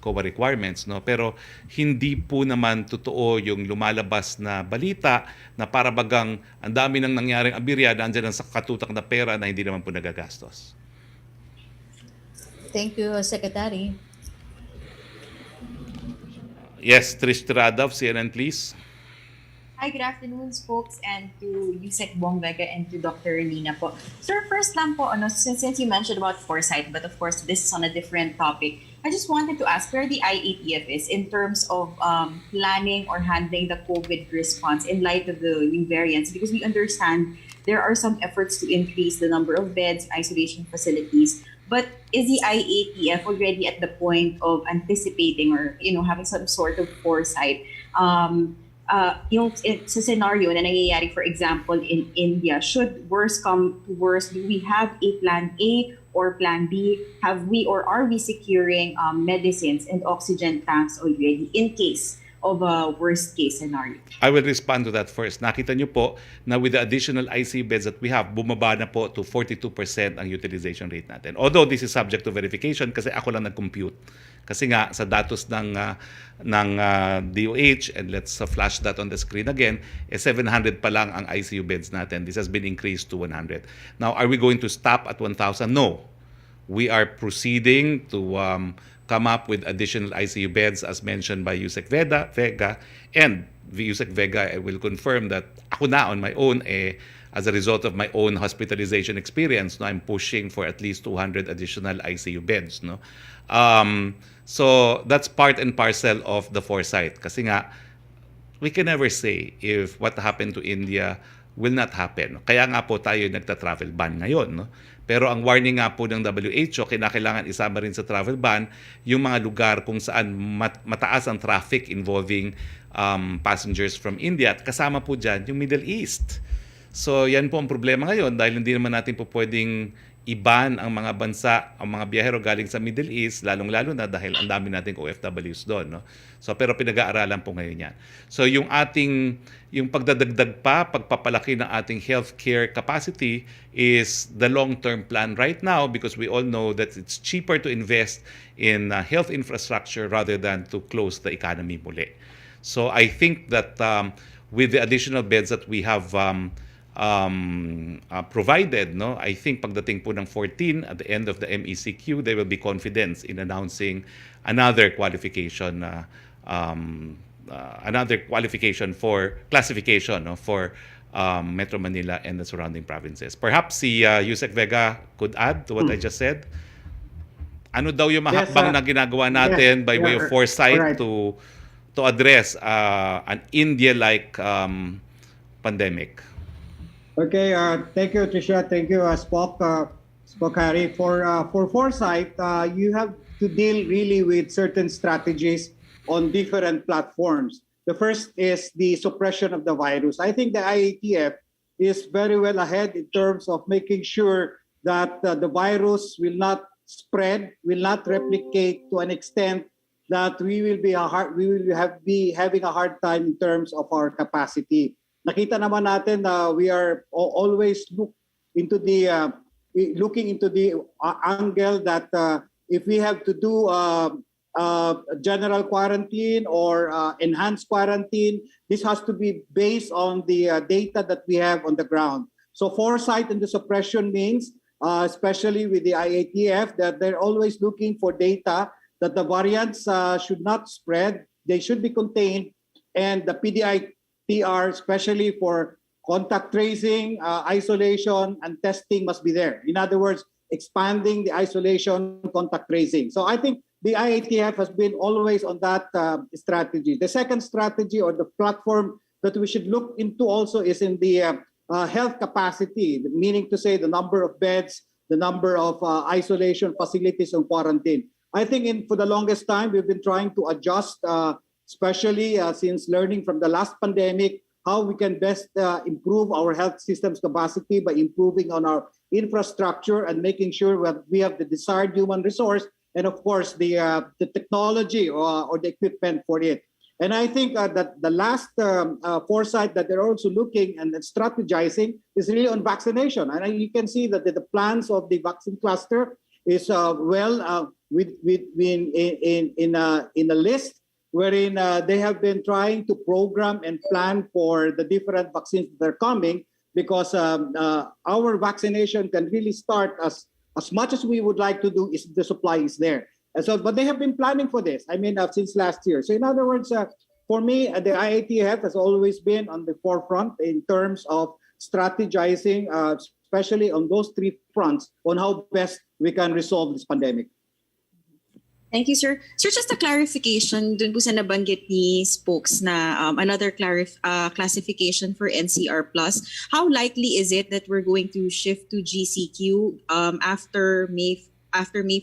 COA requirements. No? Pero hindi po naman totoo yung lumalabas na balita na para bagang ang dami nang nangyaring abirya, nandiyan ang katutak na pera na hindi naman po nagagastos. Thank you, Secretary. Yes, Trish Tirada of CNN, please. Hi, good afternoon, folks, and to Yusek Bong Vega and to Dr. Lina po. Sir, first lang po, since you mentioned about foresight, but of course, this is on a different topic, I just wanted to ask where the IATF is in terms of planning or handling the COVID response in light of the new variants, because we understand there are some efforts to increase the number of beds, isolation facilities. But is the IATF already at the point of anticipating or having some sort of foresight? Yung sa scenario na nangyayari, for example, in India, should worse come to worse, do we have a plan A or plan B? Have we or are we securing medicines and oxygen tanks already in case of a worst case scenario? I will respond to that first. Nakita niyo po na with the additional ICU beds that we have, bumaba na po to 42% ang utilization rate natin. Although this is subject to verification kasi ako lang nag-compute. Kasi nga sa datos ng DOH, and let's flash that on the screen again, 700 pa lang ang ICU beds natin. This has been increased to 100. Now, are we going to stop at 1,000? No. We are proceeding to come up with additional ICU beds as mentioned by Yusek Vega, and Yusek Vega will confirm that ako na on my own, as a result of my own hospitalization experience, no, I'm pushing for at least 200 additional ICU beds. No? So that's part and parcel of the foresight. Kasi nga, we can never say if what happened to India will not happen. Kaya nga po tayo nagta-travel ban ngayon. No? Pero ang warning nga po ng WHO, kinakailangan isama rin sa travel ban yung mga lugar kung saan mataas ang traffic involving passengers from India. At kasama po dyan yung Middle East. So yan po ang problema ngayon dahil hindi naman natin po pwedeng iban ang mga bansa, ang mga biyahero galing sa Middle East, lalong-lalo na dahil ang dami nating OFWs doon. No? So, pero pinag-aaralan po ngayon yan. So yung pagdadagdag pa, pagpapalaki ng ating healthcare capacity is the long-term plan right now because we all know that it's cheaper to invest in health infrastructure rather than to close the economy muli. So I think that with the additional beds that we have provided, no, I think pagdating po ng 14 at the end of the MECQ, there will be confidence in announcing another qualification for classification, no, for Metro Manila and the surrounding provinces. Perhaps si Yusek Vega could add to what I just said. Ano daw yung mahakbang na ginagawa natin by way of foresight to address an India-like pandemic? Okay, thank you, Tricia. Thank you, Spock Harry. For foresight, you have to deal really with certain strategies on different platforms. The first is the suppression of the virus. I think the IATF is very well ahead in terms of making sure that the virus will not spread, will not replicate to an extent that we will be having a hard time in terms of our capacity. Nakita naman natin na we are always look into the looking into the angle that if we have to do general quarantine or enhanced quarantine, this has to be based on the data that we have on the ground. So foresight into suppression means, especially with the IATF, that they're always looking for data that the variants should not spread, they should be contained, and the PDITR, especially for contact tracing, isolation, and testing must be there. In other words, expanding the isolation, contact tracing. So I think the IATF has been always on that strategy. The second strategy or the platform that we should look into also is in the health capacity, meaning to say the number of beds, the number of isolation facilities and quarantine. I think for the longest time, we've been trying to adjust, especially since learning from the last pandemic, how we can best improve our health systems capacity by improving on our infrastructure and making sure we have the desired human resource and, of course, the technology or the equipment for it. And I think that the last foresight that they're also looking and strategizing is really on vaccination. And you can see that the plans of the vaccine cluster is in a list wherein they have been trying to program and plan for the different vaccines that are coming, because our vaccination can really start as much as we would like to do if the supply is there. And so, but they have been planning for this, since last year. So in other words, for me, the IATF has always been on the forefront in terms of strategizing, especially on those three fronts, on how best we can resolve this pandemic. Thank you, sir. Sir, just a clarification dun po sa nabanggit ni Spokes na another classification for NCR+. How likely is it that we're going to shift to GCQ after May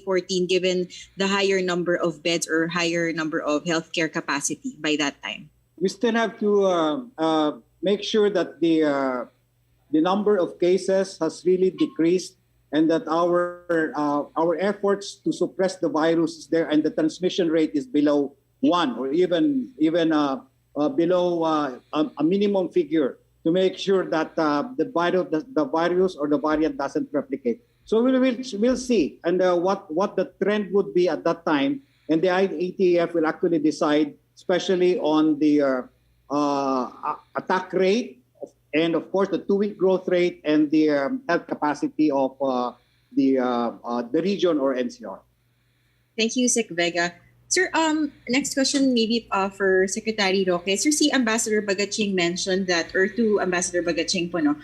14, given the higher number of beds or higher number of healthcare capacity by that time? We still have to make sure that the number of cases has really decreased, and that our efforts to suppress the virus is there, and the transmission rate is below 1 or even below a minimum figure, to make sure that the virus or the variant doesn't replicate. So we'll see, and what the trend would be at that time, and the IATF will actually decide, especially on the attack rate, and of course the 2-week growth rate and the health capacity of the region or NCR. Thank you, Sec Vega. Sir, next question maybe for Secretary Roque. Sir, si Ambassador Bhagat mentioned that, or to Ambassador Bhagat po, no?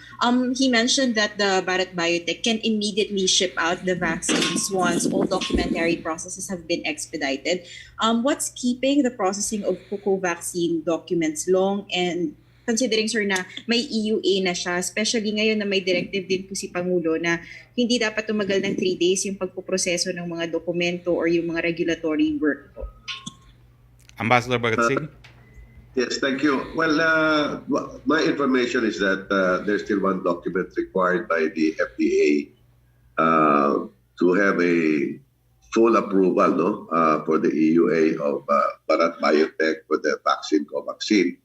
He mentioned that the Bharat Biotech can immediately ship out the vaccines once all documentary processes have been expedited. What's keeping the processing of vaccine documents long, and considering, sir, na may EUA na siya, especially ngayon na may directive din po si Pangulo na hindi dapat tumagal ng 3 days yung pagpuproseso ng mga dokumento or yung mga regulatory work po. Ambassador Bhagat Singh? Yes, thank you. Well, my information is that there's still one document required by the FDA to have a full approval for the EUA of Bharat Biotech for the vaccine, Covaxin.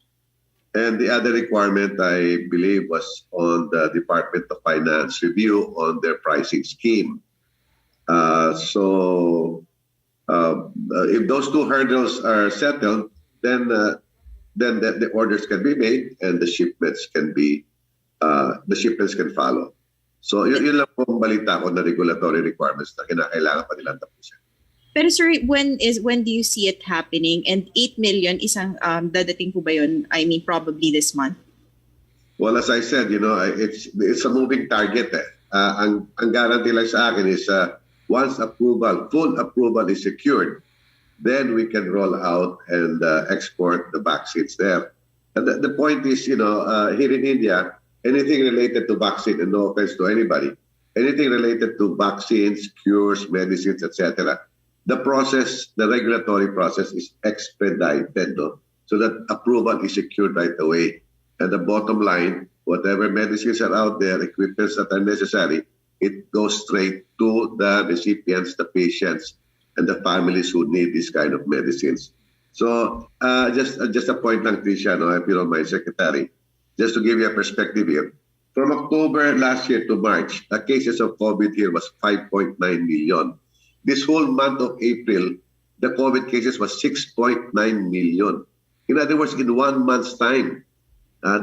And the other requirement, I believe, was on the Department of Finance review on their pricing scheme. So if those two hurdles are settled, then the orders can be made and the shipments can follow. So yun lang po ang balita ko na regulatory requirements na kinakailangan pa nilang tapusin. Pero sir, when do you see it happening? And 8 million isang dadating po ba yun? I mean, probably this month. Well, as I said, it's a moving target. Ang guarantee lang sa akin is once full approval is secured, then we can roll out and export the vaccines there. And the point is, here in India, anything related to vaccine, and no offense to anybody, anything related to vaccines, cures, medicines, etc., the regulatory process is expedited, so that approval is secured right away. And the bottom line, whatever medicines are out there, equipments that are necessary, it goes straight to the recipients, the patients, and the families who need this kind of medicines. So just a point lang, Tricia, if you don't mind, Secretary, just to give you a perspective here, From October last year to March, the cases of COVID here was 5.9 million. This whole month of April, the COVID cases was 6.9 million. In other words, in 1 month's time,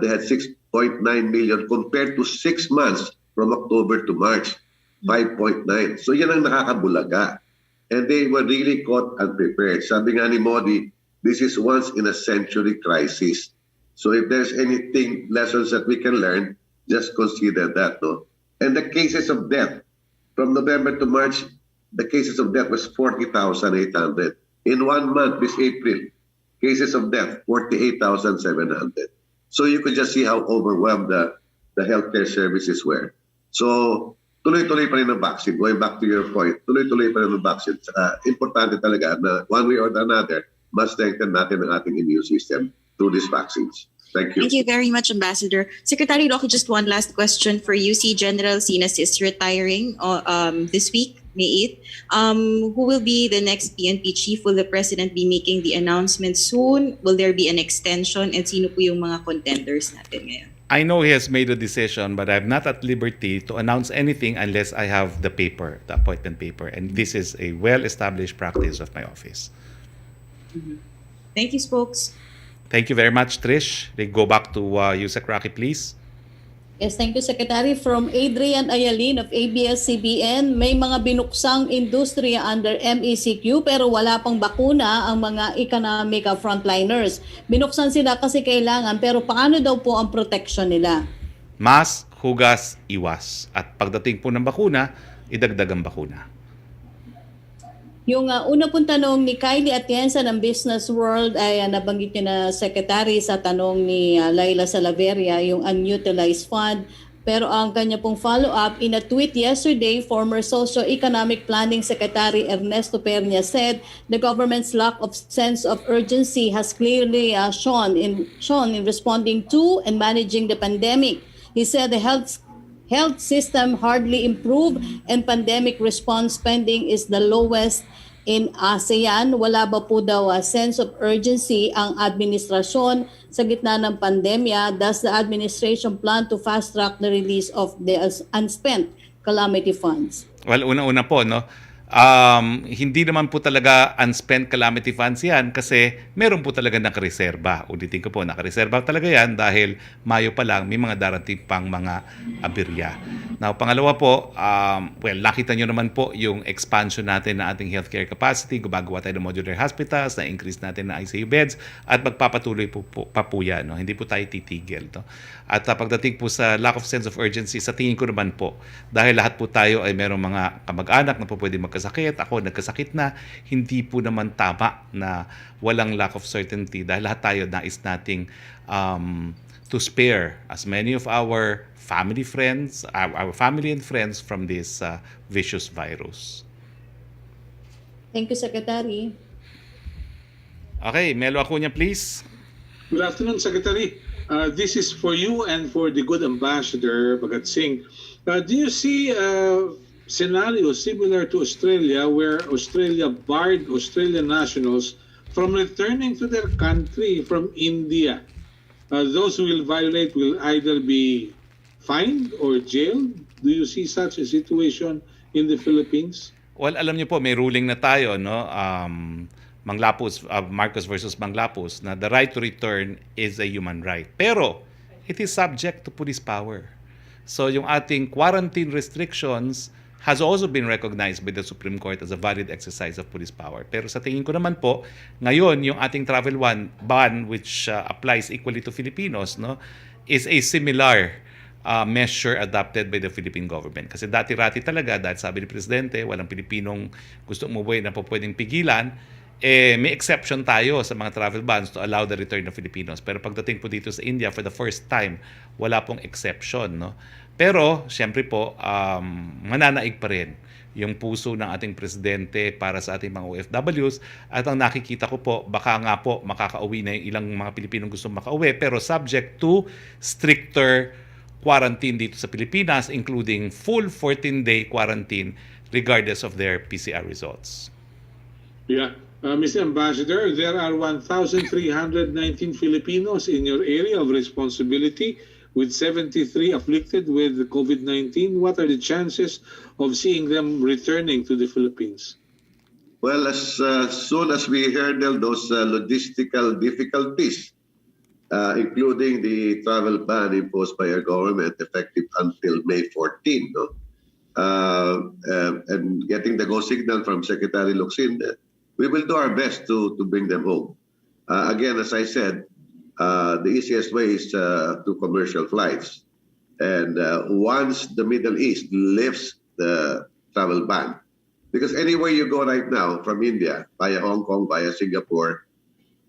they had 6.9 million compared to 6 months from October to March, 5.9. So yan ang nakakabulaga. And they were really caught unprepared. Sabi nga ni Modi, this is once in a century crisis. So if there's anything, lessons that we can learn, just consider that, no? And the cases of death, from November to March, the cases of death was 40,800. In 1 month, this April, cases of death, 48,700. So you could just see how overwhelmed the healthcare services were. So tuloy-tuloy pa rin ang vaccine. Going back to your point, tuloy-tuloy pa rin ang vaccine. Saka importante talaga na one way or another, mas strengthen natin ang ating immune system through these vaccines. Thank you. Thank you very much, Ambassador. Secretary Roque, just one last question for you. Si General Sinas is retiring this week, May 8th. Who will be the next PNP chief? Will the President be making the announcement soon? Will there be an extension? And sino po yung mga contenders natin ngayon? I know he has made a decision, but I'm not at liberty to announce anything unless I have the paper, the appointment paper. And this is a well-established practice of my office. Thank you, spokes. Thank you very much, Trish. We go back to Yusek Roque, please. Yes, thank you, Secretary. From Adrian Ayalin of ABS-CBN, may mga binuksang industriya under MECQ pero wala pang bakuna ang mga economic frontliners. Binuksan sila kasi kailangan pero paano daw po ang protection nila? Mask, hugas, iwas. At pagdating po ng bakuna, idagdag ang bakuna. Yung una pong tanong ni Kylie Atienza ng Business World ay nabanggit niyo na Secretary sa tanong ni Laila Salaveria, yung Unutilized Fund. Pero ang kanya pong follow-up, in a tweet yesterday, former Socio-Economic Planning Secretary Ernesto Pernia said the government's lack of sense of urgency has clearly shown in responding to and managing the pandemic. He said the health system hardly improved and pandemic response spending is the lowest in ASEAN. Wala ba po daw a sense of urgency ang administrasyon sa gitna ng pandemya? Does the administration plan to fast-track the release of the unspent calamity funds? Well, una-una po, no? Hindi naman po talaga unspent calamity funds yan kasi meron po talaga nakareserba. Ulitin ko po, nakareserba talaga yan dahil Mayo pa lang may mga darating pang mga aberya. Now, pangalawa po, nakita nyo naman po yung expansion natin na ating healthcare capacity. Gumagawa tayo ng modular hospitals, na-increase natin na ICU beds at magpapatuloy po yan. No? Hindi po tayo titigil. No? At pagdating po sa lack of sense of urgency, sa tingin ko naman po, dahil lahat po tayo ay merong mga kamag-anak na po pwede magkasakit, ako nagkasakit na, hindi po naman tama na walang lack of certainty dahil lahat tayo nais nating to spare as many of our family and friends from this vicious virus. Thank you, Secretary. Okay, Melo Acuña, please. Good afternoon, Secretary. This is for you and for the good Ambassador, Bhagat Singh. Do you see scenario similar to Australia where Australia barred Australian nationals from returning to their country from India? Those who will violate will either be fined or jailed. Do you see such a situation in the Philippines? Well, alam niyo po, may ruling na tayo, no? Manglapus, Marcos versus Manglapus, na the right to return is a human right. Pero, it is subject to police power. So, yung ating quarantine restrictions has also been recognized by the Supreme Court as a valid exercise of police power. Pero sa tingin ko naman po, ngayon, yung ating travel ban, which applies equally to Filipinos, no, is a similar measure adopted by the Philippine government. Kasi dati-rati talaga, dahil sabi ni Presidente, walang Pilipinong gusto umuwi na po pwedeng pigilan, may exception tayo sa mga travel bans to allow the return of Filipinos. Pero pagdating po dito sa India, for the first time, wala pong exception. No? Pero, siyempre po, mananaig pa rin yung puso ng ating Presidente para sa ating mga OFWs. At ang nakikita ko po, baka nga po makakauwi na yung ilang mga Pilipinong gusto makauwi, pero subject to stricter quarantine dito sa Pilipinas, including full 14-day quarantine regardless of their PCR results. Yeah. Mr. Ambassador, there are 1,319 Filipinos in your area of responsibility with 73 afflicted with COVID-19. What are the chances of seeing them returning to the Philippines? Well, as soon as we handle those logistical difficulties, including the travel ban imposed by our government effective until May 14, no? And getting the go signal from Secretary Locsin, we will do our best to bring them home. Again, as I said, the easiest way is through commercial flights. And once the Middle East lifts the travel ban, because anywhere you go right now from India, via Hong Kong, via Singapore,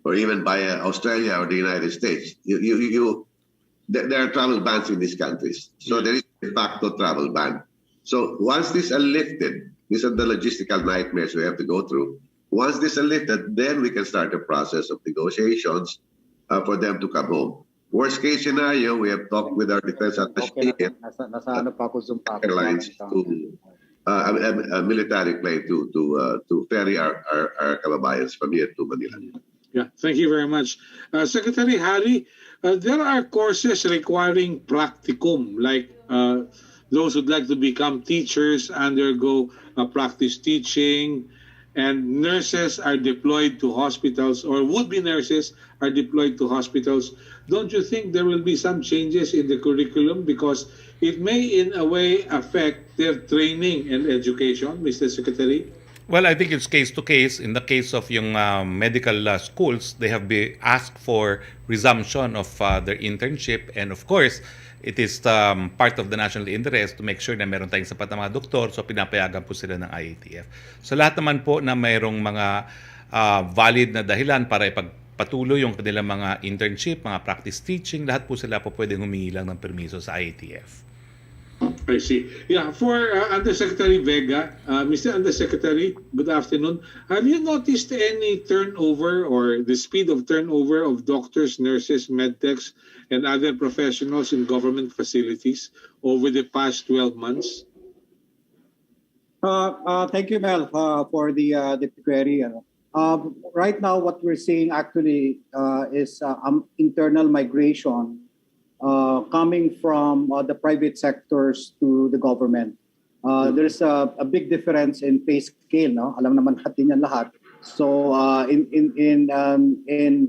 or even via Australia or the United States, there are travel bans in these countries. So there is a de facto travel ban. So once these are lifted, these are the logistical nightmares we have to go through. Once these are lifted, then we can start the process of negotiations for them to come home. Worst case scenario, we have talked with our defense attaché airlines to a military plane to ferry our kababayans from here to Manila. Yeah, thank you very much. Secretary Harry, there are courses requiring practicum, like those who'd like to become teachers undergo practice teaching, and nurses are deployed to hospitals, or would-be nurses are deployed to hospitals. Don't you think there will be some changes in the curriculum because it may in a way affect their training and education, Mr. Secretary? Well, I think it's case to case. In the case of yung medical schools, they have been asked for resumption of their internship, and of course, it is part of the national interest to make sure na meron tayong sapat na mga doktor, so pinapayagan po sila ng IATF. So lahat naman po na mayroong mga valid na dahilan para ipagpatuloy yung kanilang mga internship, mga practice teaching, lahat po sila po pwedeng humingi lang ng permiso sa IATF. I see. Yeah, for Undersecretary Vega, Mr. Undersecretary, good afternoon. Have you noticed any turnover or the speed of turnover of doctors, nurses, medtechs, and other professionals in government facilities over the past 12 months? Thank you, Mel, for the query. Right now, what we're seeing actually is internal migration coming from the private sectors to the government. There's a big difference in pay scale, no? Alam naman natin yan lahat. So in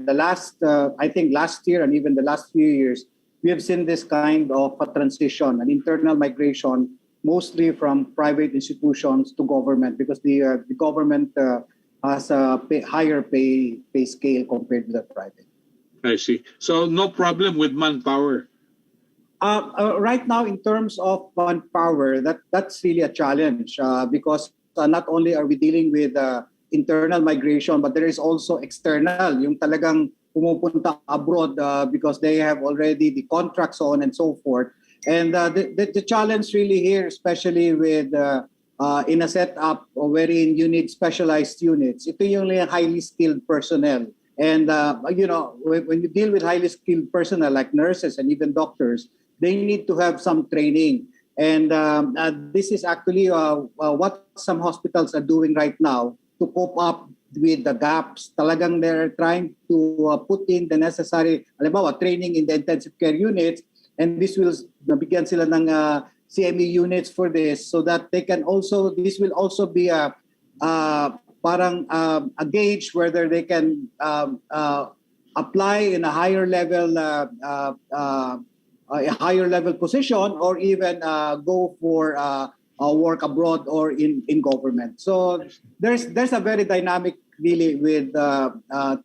the last, I think last year and even the last few years, we have seen this kind of a transition, an internal migration, mostly from private institutions to government, because the government has a higher pay scale compared to the private. I see. So no problem with manpower. Right now, in terms of manpower, that's really a challenge because not only are we dealing with internal migration, but there is also external, yung talagang pumupunta abroad because they have already the contracts on and so forth. And the challenge really here, especially with in a setup wherein you need specialized units, ito yung highly skilled personnel. And when you deal with highly skilled personnel like nurses and even doctors, they need to have some training. And this is actually what some hospitals are doing right now to cope up with the gaps. Talagang they're trying to put in the necessary, halimbawa, training in the intensive care units, and this will nabigyan sila ng CME units for this, so that they can also, this will also be a parang a gauge whether they can apply in a higher level position, or even go for work abroad or in government. So there's a very dynamic really with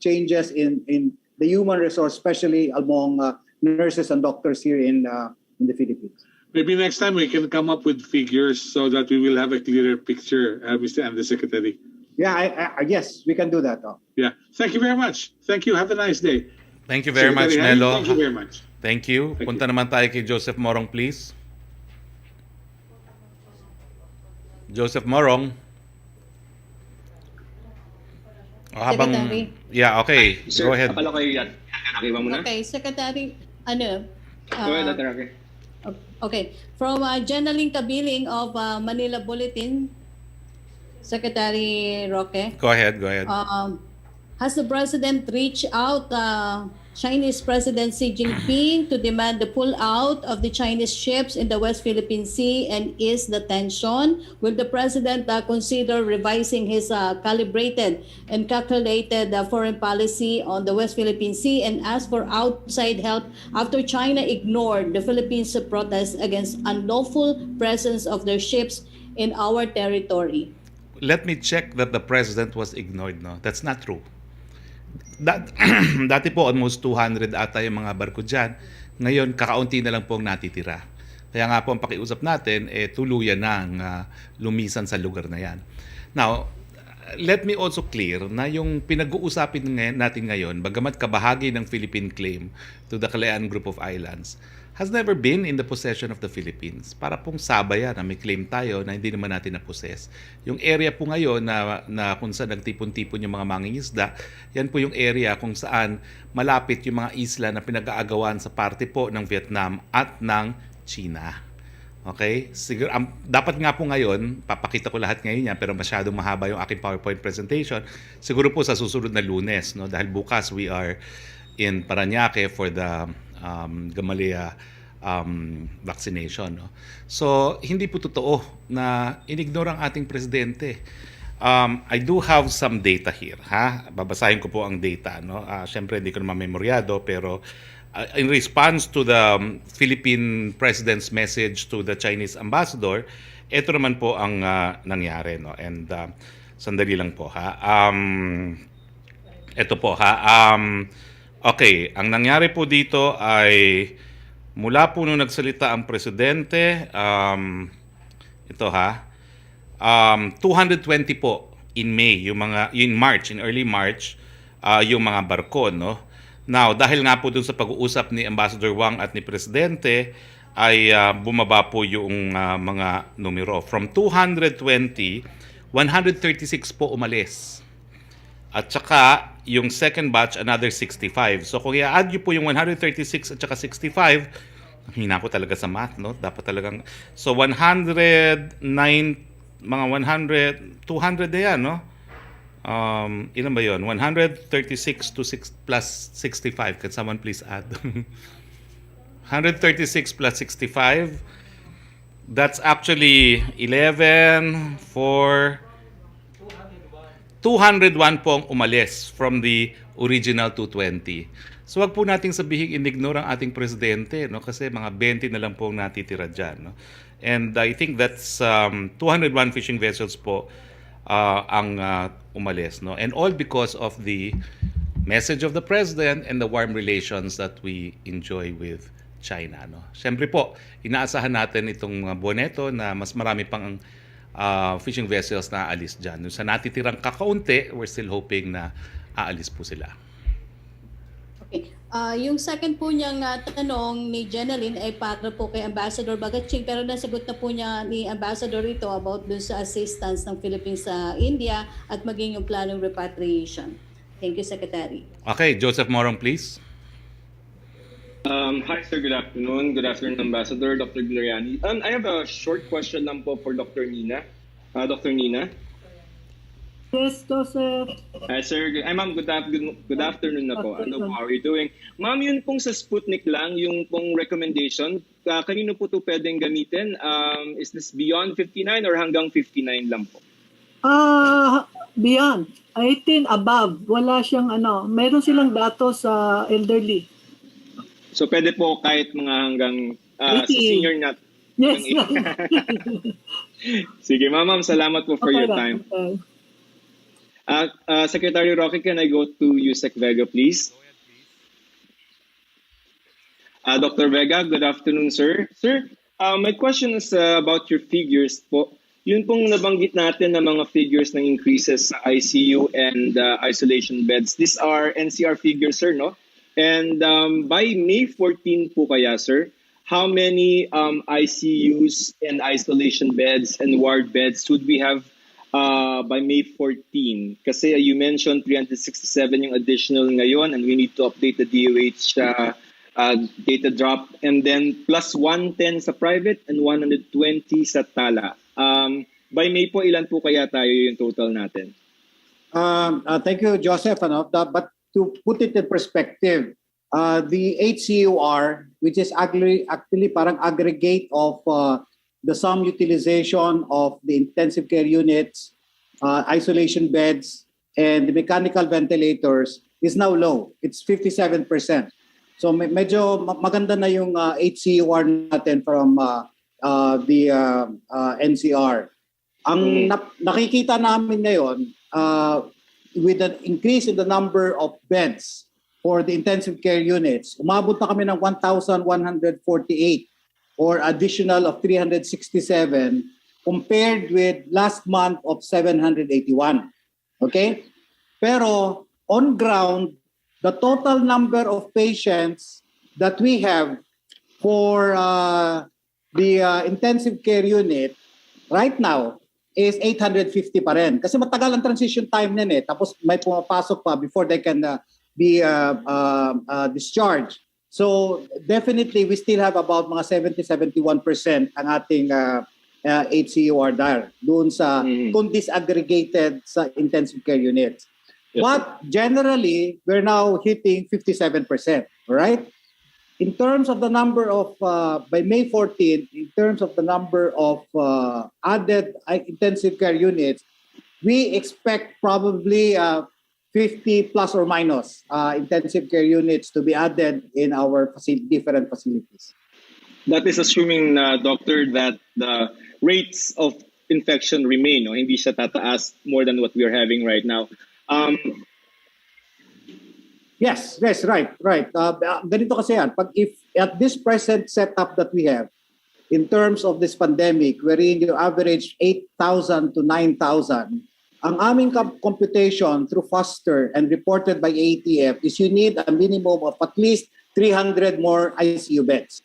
changes in the human resource, especially among nurses and doctors here in the Philippines. Maybe next time we can come up with figures so that we will have a clearer picture, Mr. Undersecretary. Yeah, yes, we can do that. Yeah. Thank you very much. Thank you. Have a nice day. Thank you very much, Secretary Melo. Thank you very much. Thank you. Thank Punta naman tayo kay Joseph Morong, please. Joseph Morong. Secretary. Yeah, okay. Sir, go ahead. Kapalo kayo yan. Okay ba muna? Okay, Secretary, Go ahead, Dr. Roque. Okay, from Jenaline Kabiling of Manila Bulletin, Secretary Roque. Go ahead. Has the President reached out Chinese President Xi Jinping to demand the pull-out of the Chinese ships in the West Philippine Sea and ease the tension? Will the President consider revising his calibrated and calculated foreign policy on the West Philippine Sea and ask for outside help after China ignored the Philippines' protest against unlawful presence of their ships in our territory? Let me check that the President was ignored. No, that's not true. Dati po almost 200 ata yung mga barko dyan. Ngayon, kakaunti na lang po ang natitira. Kaya nga po ang pakiusap natin, tuluyan ng lumisan sa lugar na yan. Now, let me also clear na yung pinag-uusapin natin ngayon, bagamat kabahagi ng Philippine claim to the Kalayaan Group of Islands, has never been in the possession of the Philippines. Para pong sabaya na may claim tayo na hindi naman natin na-possess. Yung area po ngayon na kung saan nagtipon-tipon yung mga mangingisda, yan po yung area kung saan malapit yung mga isla na pinag-aagawan sa parte po ng Vietnam at ng China. Okay? Siguro, dapat nga po ngayon, papakita ko lahat ngayon yan, pero masyadong mahaba yung aking PowerPoint presentation. Siguro po sa susunod na Lunes, no? Dahil bukas we are in Parañaque for the Gamaleya vaccination. No? So, hindi po totoo na inignore ang ating presidente. I do have some data here. Babasahin ko po ang data. No? Siyempre, hindi ko naman memoryado, pero in response to the Philippine President's message to the Chinese ambassador, ito naman po ang nangyari. No? And sandali lang po. Ito po. Okay, ang nangyari po dito ay mula po nung nagsalita ang presidente, ito 220 po in May, in early March, yung mga barko, no? Now, dahil nga po dun sa pag-uusap ni Ambassador Wang at ni Presidente, ay bumaba po yung mga numero. From 220, 136 po umalis. At saka, yung second batch, another 65. So, kung i-add nyo po yung 136 at saka 65, hina ko talaga sa math, no? Dapat talagang, so 109, mga 100, 200 na yan, no? Ilan ba yun? 136 to 6 plus 65. Can someone please add? 136 plus 65. That's actually 11, 4, 201 po ang umalis from the original 220. So wag po nating sabihin inignore ang ating presidente, no? Kasi mga 20 na lang po ang natitira dyan. No? And I think that's 201 fishing vessels po ang umalis. No? And all because of the message of the president and the warm relations that we enjoy with China. No? Siyempre po, inaasahan natin itong buwan na mas marami pang fishing vessels na aalis dyan. Sa natitirang kakaunti, we're still hoping na aalis po sila. Okay. Yung second po niyang tanong ni Jeneline ay para po kay Ambassador Bhagat, pero nasagot na po niya ni Ambassador ito about dun sa assistance ng Philippines sa India at maging yung planong repatriation. Thank you, Secretary. Okay, Joseph Morong, please. Hi, sir. Good afternoon. Good afternoon, Ambassador, Dr. Gloriani. I have a short question lang po for Dr. Nina. Dr. Nina? Yes, Joseph. Hi, sir. Hi, ma'am. Good afternoon na po. Ano po, how are you doing? Ma'am, yun pong sa Sputnik lang, yung pong recommendation, kanino po ito pwedeng gamitin? Is this beyond 59 or hanggang 59 lang po? Beyond. 18 above. Wala siyang meron silang datos sa elderly. So, pwede po kahit mga hanggang sa senior na. Yes. Sige, ma'am. Salamat po for your time. Okay. Secretary Roque, can I go to Yusek Vega, please? Dr. Vega, good afternoon, sir. Sir, my question is about your figures po. Yun pong nabanggit natin na mga figures ng increases sa ICU and isolation beds. These are NCR figures, sir, no? And by May 14 po kaya, sir, how many ICUs and isolation beds and ward beds should we have by May 14? Kasi you mentioned 367 yung additional ngayon and we need to update the DOH data drop. And then plus 110 sa private and 120 sa TALA. By May po, ilan po kaya tayo yung total natin? Thank you, Joseph. But to put it in perspective, the HCUR, which is actually parang aggregate of the sum utilization of the intensive care units, isolation beds, and the mechanical ventilators is now low. It's 57%. So medyo maganda na yung HCUR natin from the NCR. Ang nakikita namin ngayon, with an increase in the number of beds for the intensive care units, umabot na kami ng 1,148 or additional of 367 compared with last month of 781. Okay? Pero on ground, the total number of patients that we have for the intensive care unit right now is 850 pa rin. Kasi matagal ang transition time nun eh. Tapos may pumapasok pa before they can be discharged. So definitely we still have about mga 70-71% ang ating HCUR there doon sa kung disaggregated sa intensive care units. Yes. But generally, we're now hitting 57%. All right? In terms of the number of, by May 14, in terms of the number of added intensive care units, we expect probably 50 plus or minus intensive care units to be added in our different facilities. That is assuming, Doctor, that the rates of infection remain, no? Hindi siya tataas more than what we are having right now. Yes, right. Ganito kasi yan. If at this present setup that we have, in terms of this pandemic, wherein you average 8,000 to 9,000, ang aming computation through FOSTER and reported by IATF is you need a minimum of at least 300 more ICU beds.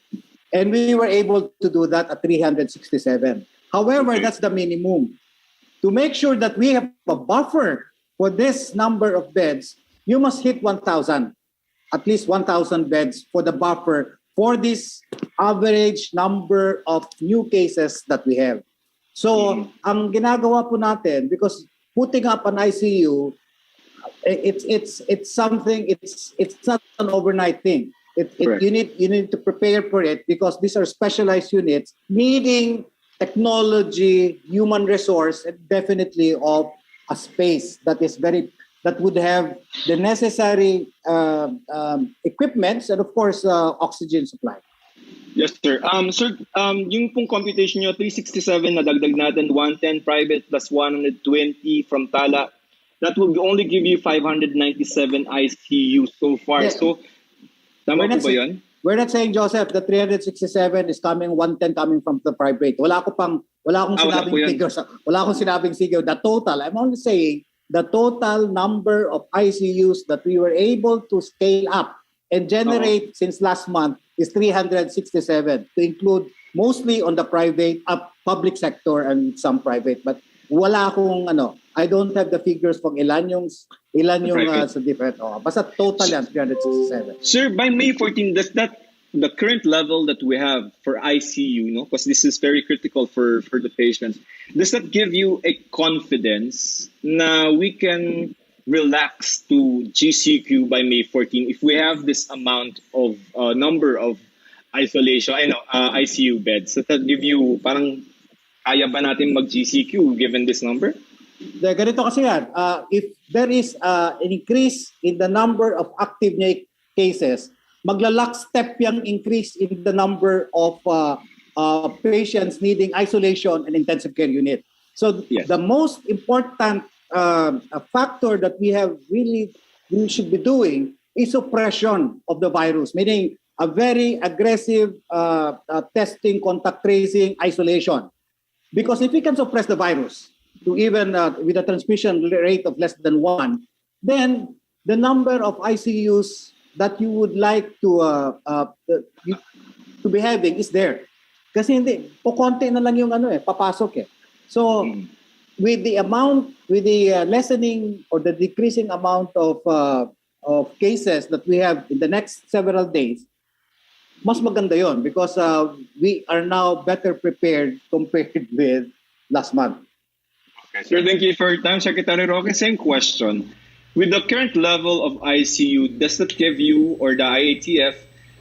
And we were able to do that at 367. However, that's the minimum. To make sure that we have a buffer for this number of beds, you must hit 1,000, at least 1,000 beds for the buffer for this average number of new cases that we have. So, ang ginagawa po natin, because putting up an ICU, it's something. It's not an overnight thing. You need to prepare for it because these are specialized units needing technology, human resource, and definitely of a space that would have the necessary equipments and of course oxygen supply. Yes, sir. Sir, yung pong computation nyo, 367 na dagdag natin, 110 private plus 120 from Tala, that will only give you 597 ICU so far. Yes. So, tama po ba yun? We're not saying, Joseph, the 367 is coming, 110 coming from the private. Wala akong sinabing figures. Wala akong sinabing figure. The total, I'm only saying the total number of ICUs that we were able to scale up and generate since last month is 367 to include mostly on the private, public sector and some private. But wala akong I don't have the figures kung ilan yung sa different. Basta total yan, 367. Sir, by May 14, does that the current level that we have for ICU, because this is very critical for the patients, does that give you a confidence na we can relax to GCQ by May 14 if we have this amount of number of ICU beds? Does that give you parang kaya ba natin mag-GCQ given this number? Ganito kasi yan. If there is an increase in the number of active cases, magla-lockstep yung increase in the number of patients needing isolation and intensive care unit. So the most important factor that we should be doing is suppression of the virus, meaning a very aggressive testing, contact tracing, isolation. Because if we can suppress the virus to even with a transmission rate of less than 1, then the number of ICUs that you would like to be having is there. Kasi hindi, konti na lang yung papasok eh. So with the lessening or the decreasing amount of cases that we have in the next several days, mas maganda yon because we are now better prepared compared with last month. Okay, sir, thank you for your time, Secretary Roque. Same question. with the current level of ICU, does that give you or the IATF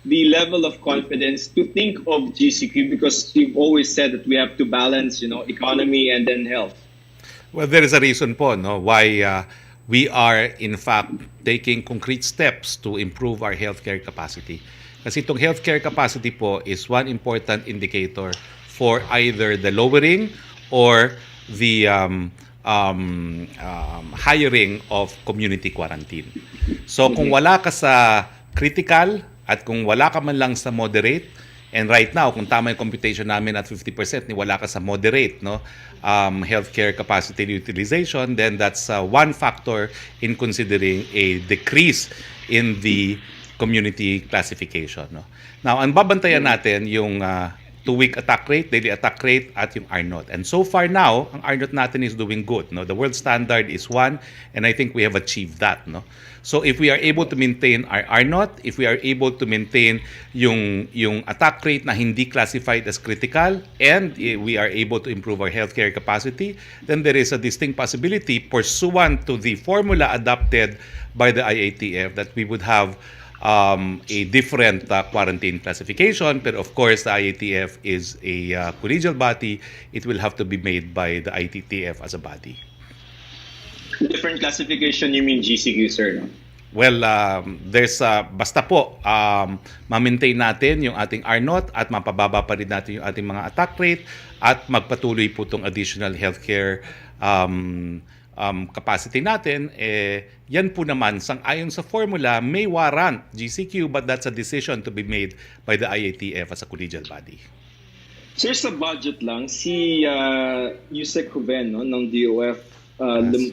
the level of confidence to think of GCQ, because you've always said that we have to balance, economy and then health? Well, there is a reason po why we are in fact taking concrete steps to improve our healthcare capacity. Kasi itong healthcare capacity po is one important indicator for either the lowering or the hiring of community quarantine. So kung wala ka sa critical at kung wala ka man lang sa moderate, and right now, kung tama yung computation namin at 50%, ni wala ka sa moderate healthcare capacity utilization, then that's one factor in considering a decrease in the community classification. Now, ang babantayan natin yung 2-week attack rate, daily attack rate, at yung R0. And so far now, ang R0 natin is doing good. The world standard is 1, and I think we have achieved that. So if we are able to maintain our R0, if we are able to maintain yung attack rate na hindi classified as critical, and we are able to improve our healthcare capacity, then there is a distinct possibility pursuant to the formula adopted by the IATF that we would have a different quarantine classification. But of course, the IATF is a collegial body. It will have to be made by the IATF as a body. Different classification, you mean GCQ, sir? No? Well, there's basta po ma-maintain natin yung ating R0 at mapababa pa rin natin yung ating mga attack rate at magpatuloy po itong additional healthcare capacity natin, yan po naman, sang-ayon sa formula, may warrant GCQ, but that's a decision to be made by the IATF as a collegial body. Sir, sa budget lang, si Yusek Juven ng DOF,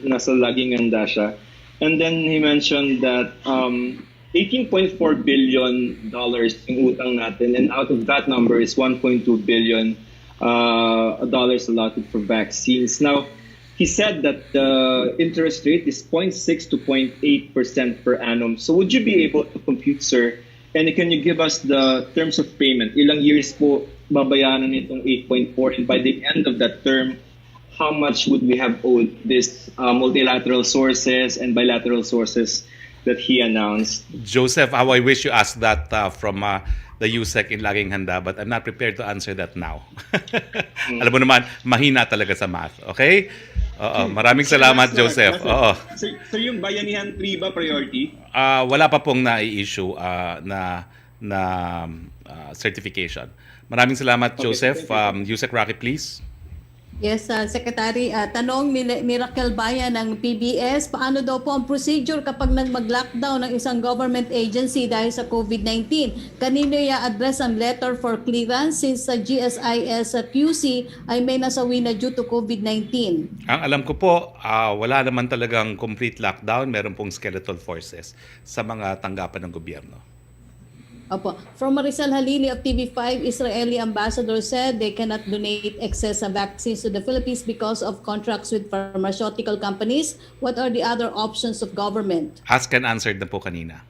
nasa laging handa siya. And then he mentioned that $18.4 billion yung utang natin, and out of that number is $1.2 billion dollars allotted for vaccines. Now, he said that the interest rate is 0.6 to 0.8% per annum. So would you be able to compute, sir? And can you give us the terms of payment? Ilang years po babayaran itong 8.4? And by the end of that term, how much would we have owed this multilateral sources and bilateral sources that he announced? Joseph, how I wish you asked that from the USEC in Laging Handa, but I'm not prepared to answer that now. Alam mo naman, mahina talaga sa math. Okay? Maraming salamat, Joseph. So yung Bayanihan 3 ba priority? Wala pa pong na-i-issue na certification. Maraming salamat, Joseph. USEC Roque, please. Yes, Secretary. Tanong ni Raquel Bayan ng PBS, paano daw po ang procedure kapag mag-lockdown ng isang government agency dahil sa COVID-19? Kanino i-address ang letter for clearance since sa GSIS at QC ay may nasawi na due to COVID-19? Ang alam ko po, wala naman talagang complete lockdown. Meron pong skeletal forces sa mga tanggapan ng gobyerno. Opo. From Marisol Halili of TV5, Israeli ambassador said they cannot donate excess vaccines to the Philippines because of contracts with pharmaceutical companies. What are the other options of government? Ask and answered na po kanina.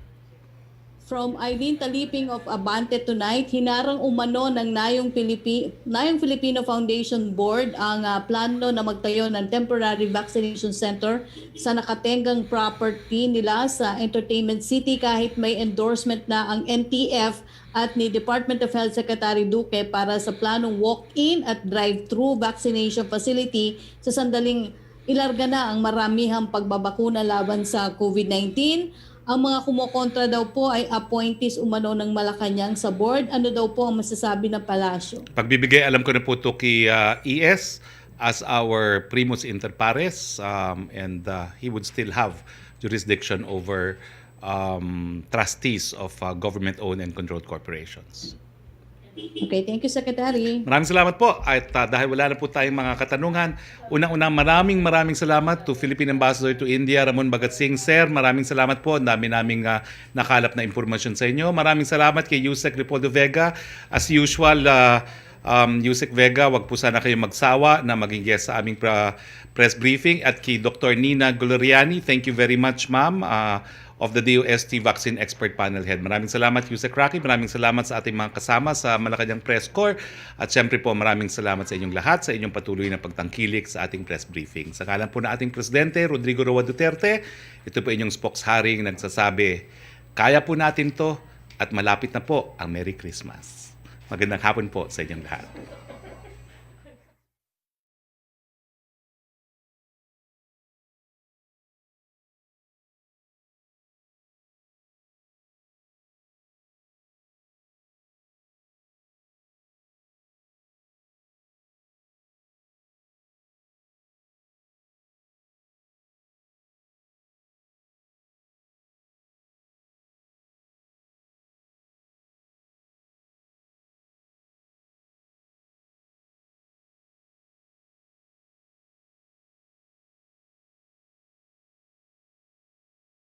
From Eileen Taliping of Abante Tonight, hinarang umano ng Nayong Filipino Foundation Board ang plano na magtayo ng temporary vaccination center sa nakatenggang property nila sa Entertainment City kahit may endorsement na ang NTF at ni Department of Health Secretary Roque para sa planong walk-in at drive-thru vaccination facility sa sandaling ilarga na ang maramihang pagbabakuna laban sa COVID-19. Ang mga kumokontra daw po ay appointees umano ng Malacanang sa board. Ano daw po ang masasabi ng palasyo? Pagbibigay, alam ko na po ito kay ES as our primus inter pares, and he would still have jurisdiction over trustees of government-owned and controlled corporations. Okay, thank you, Secretary. Maraming salamat po. At dahil wala na po tayong mga katanungan, unang-una maraming salamat to Philippine Ambassador to India, Ramon Bhagat Singh. Sir, maraming salamat po. Ang dami naming nakalap na impormasyon sa inyo. Maraming salamat kay Yusek Leopoldo Vega. As usual, Yusek Vega, wag po sana kayo magsawa na maging guest sa aming press briefing. At kay Dr. Nina Gloriani, thank you very much, ma'am. of the DOST Vaccine Expert Panel Head. Maraming salamat, Yusek Roque. Maraming salamat sa ating mga kasama sa Malacanang Press Corps. At syempre po, maraming salamat sa inyong lahat sa inyong patuloy na pagtangkilik sa ating press briefing. Sa kalan po na ating Presidente, Rodrigo Roa Duterte, ito po inyong spokesharing nagsasabi, kaya po natin to at malapit na po ang Merry Christmas. Magandang hapon po sa inyong lahat.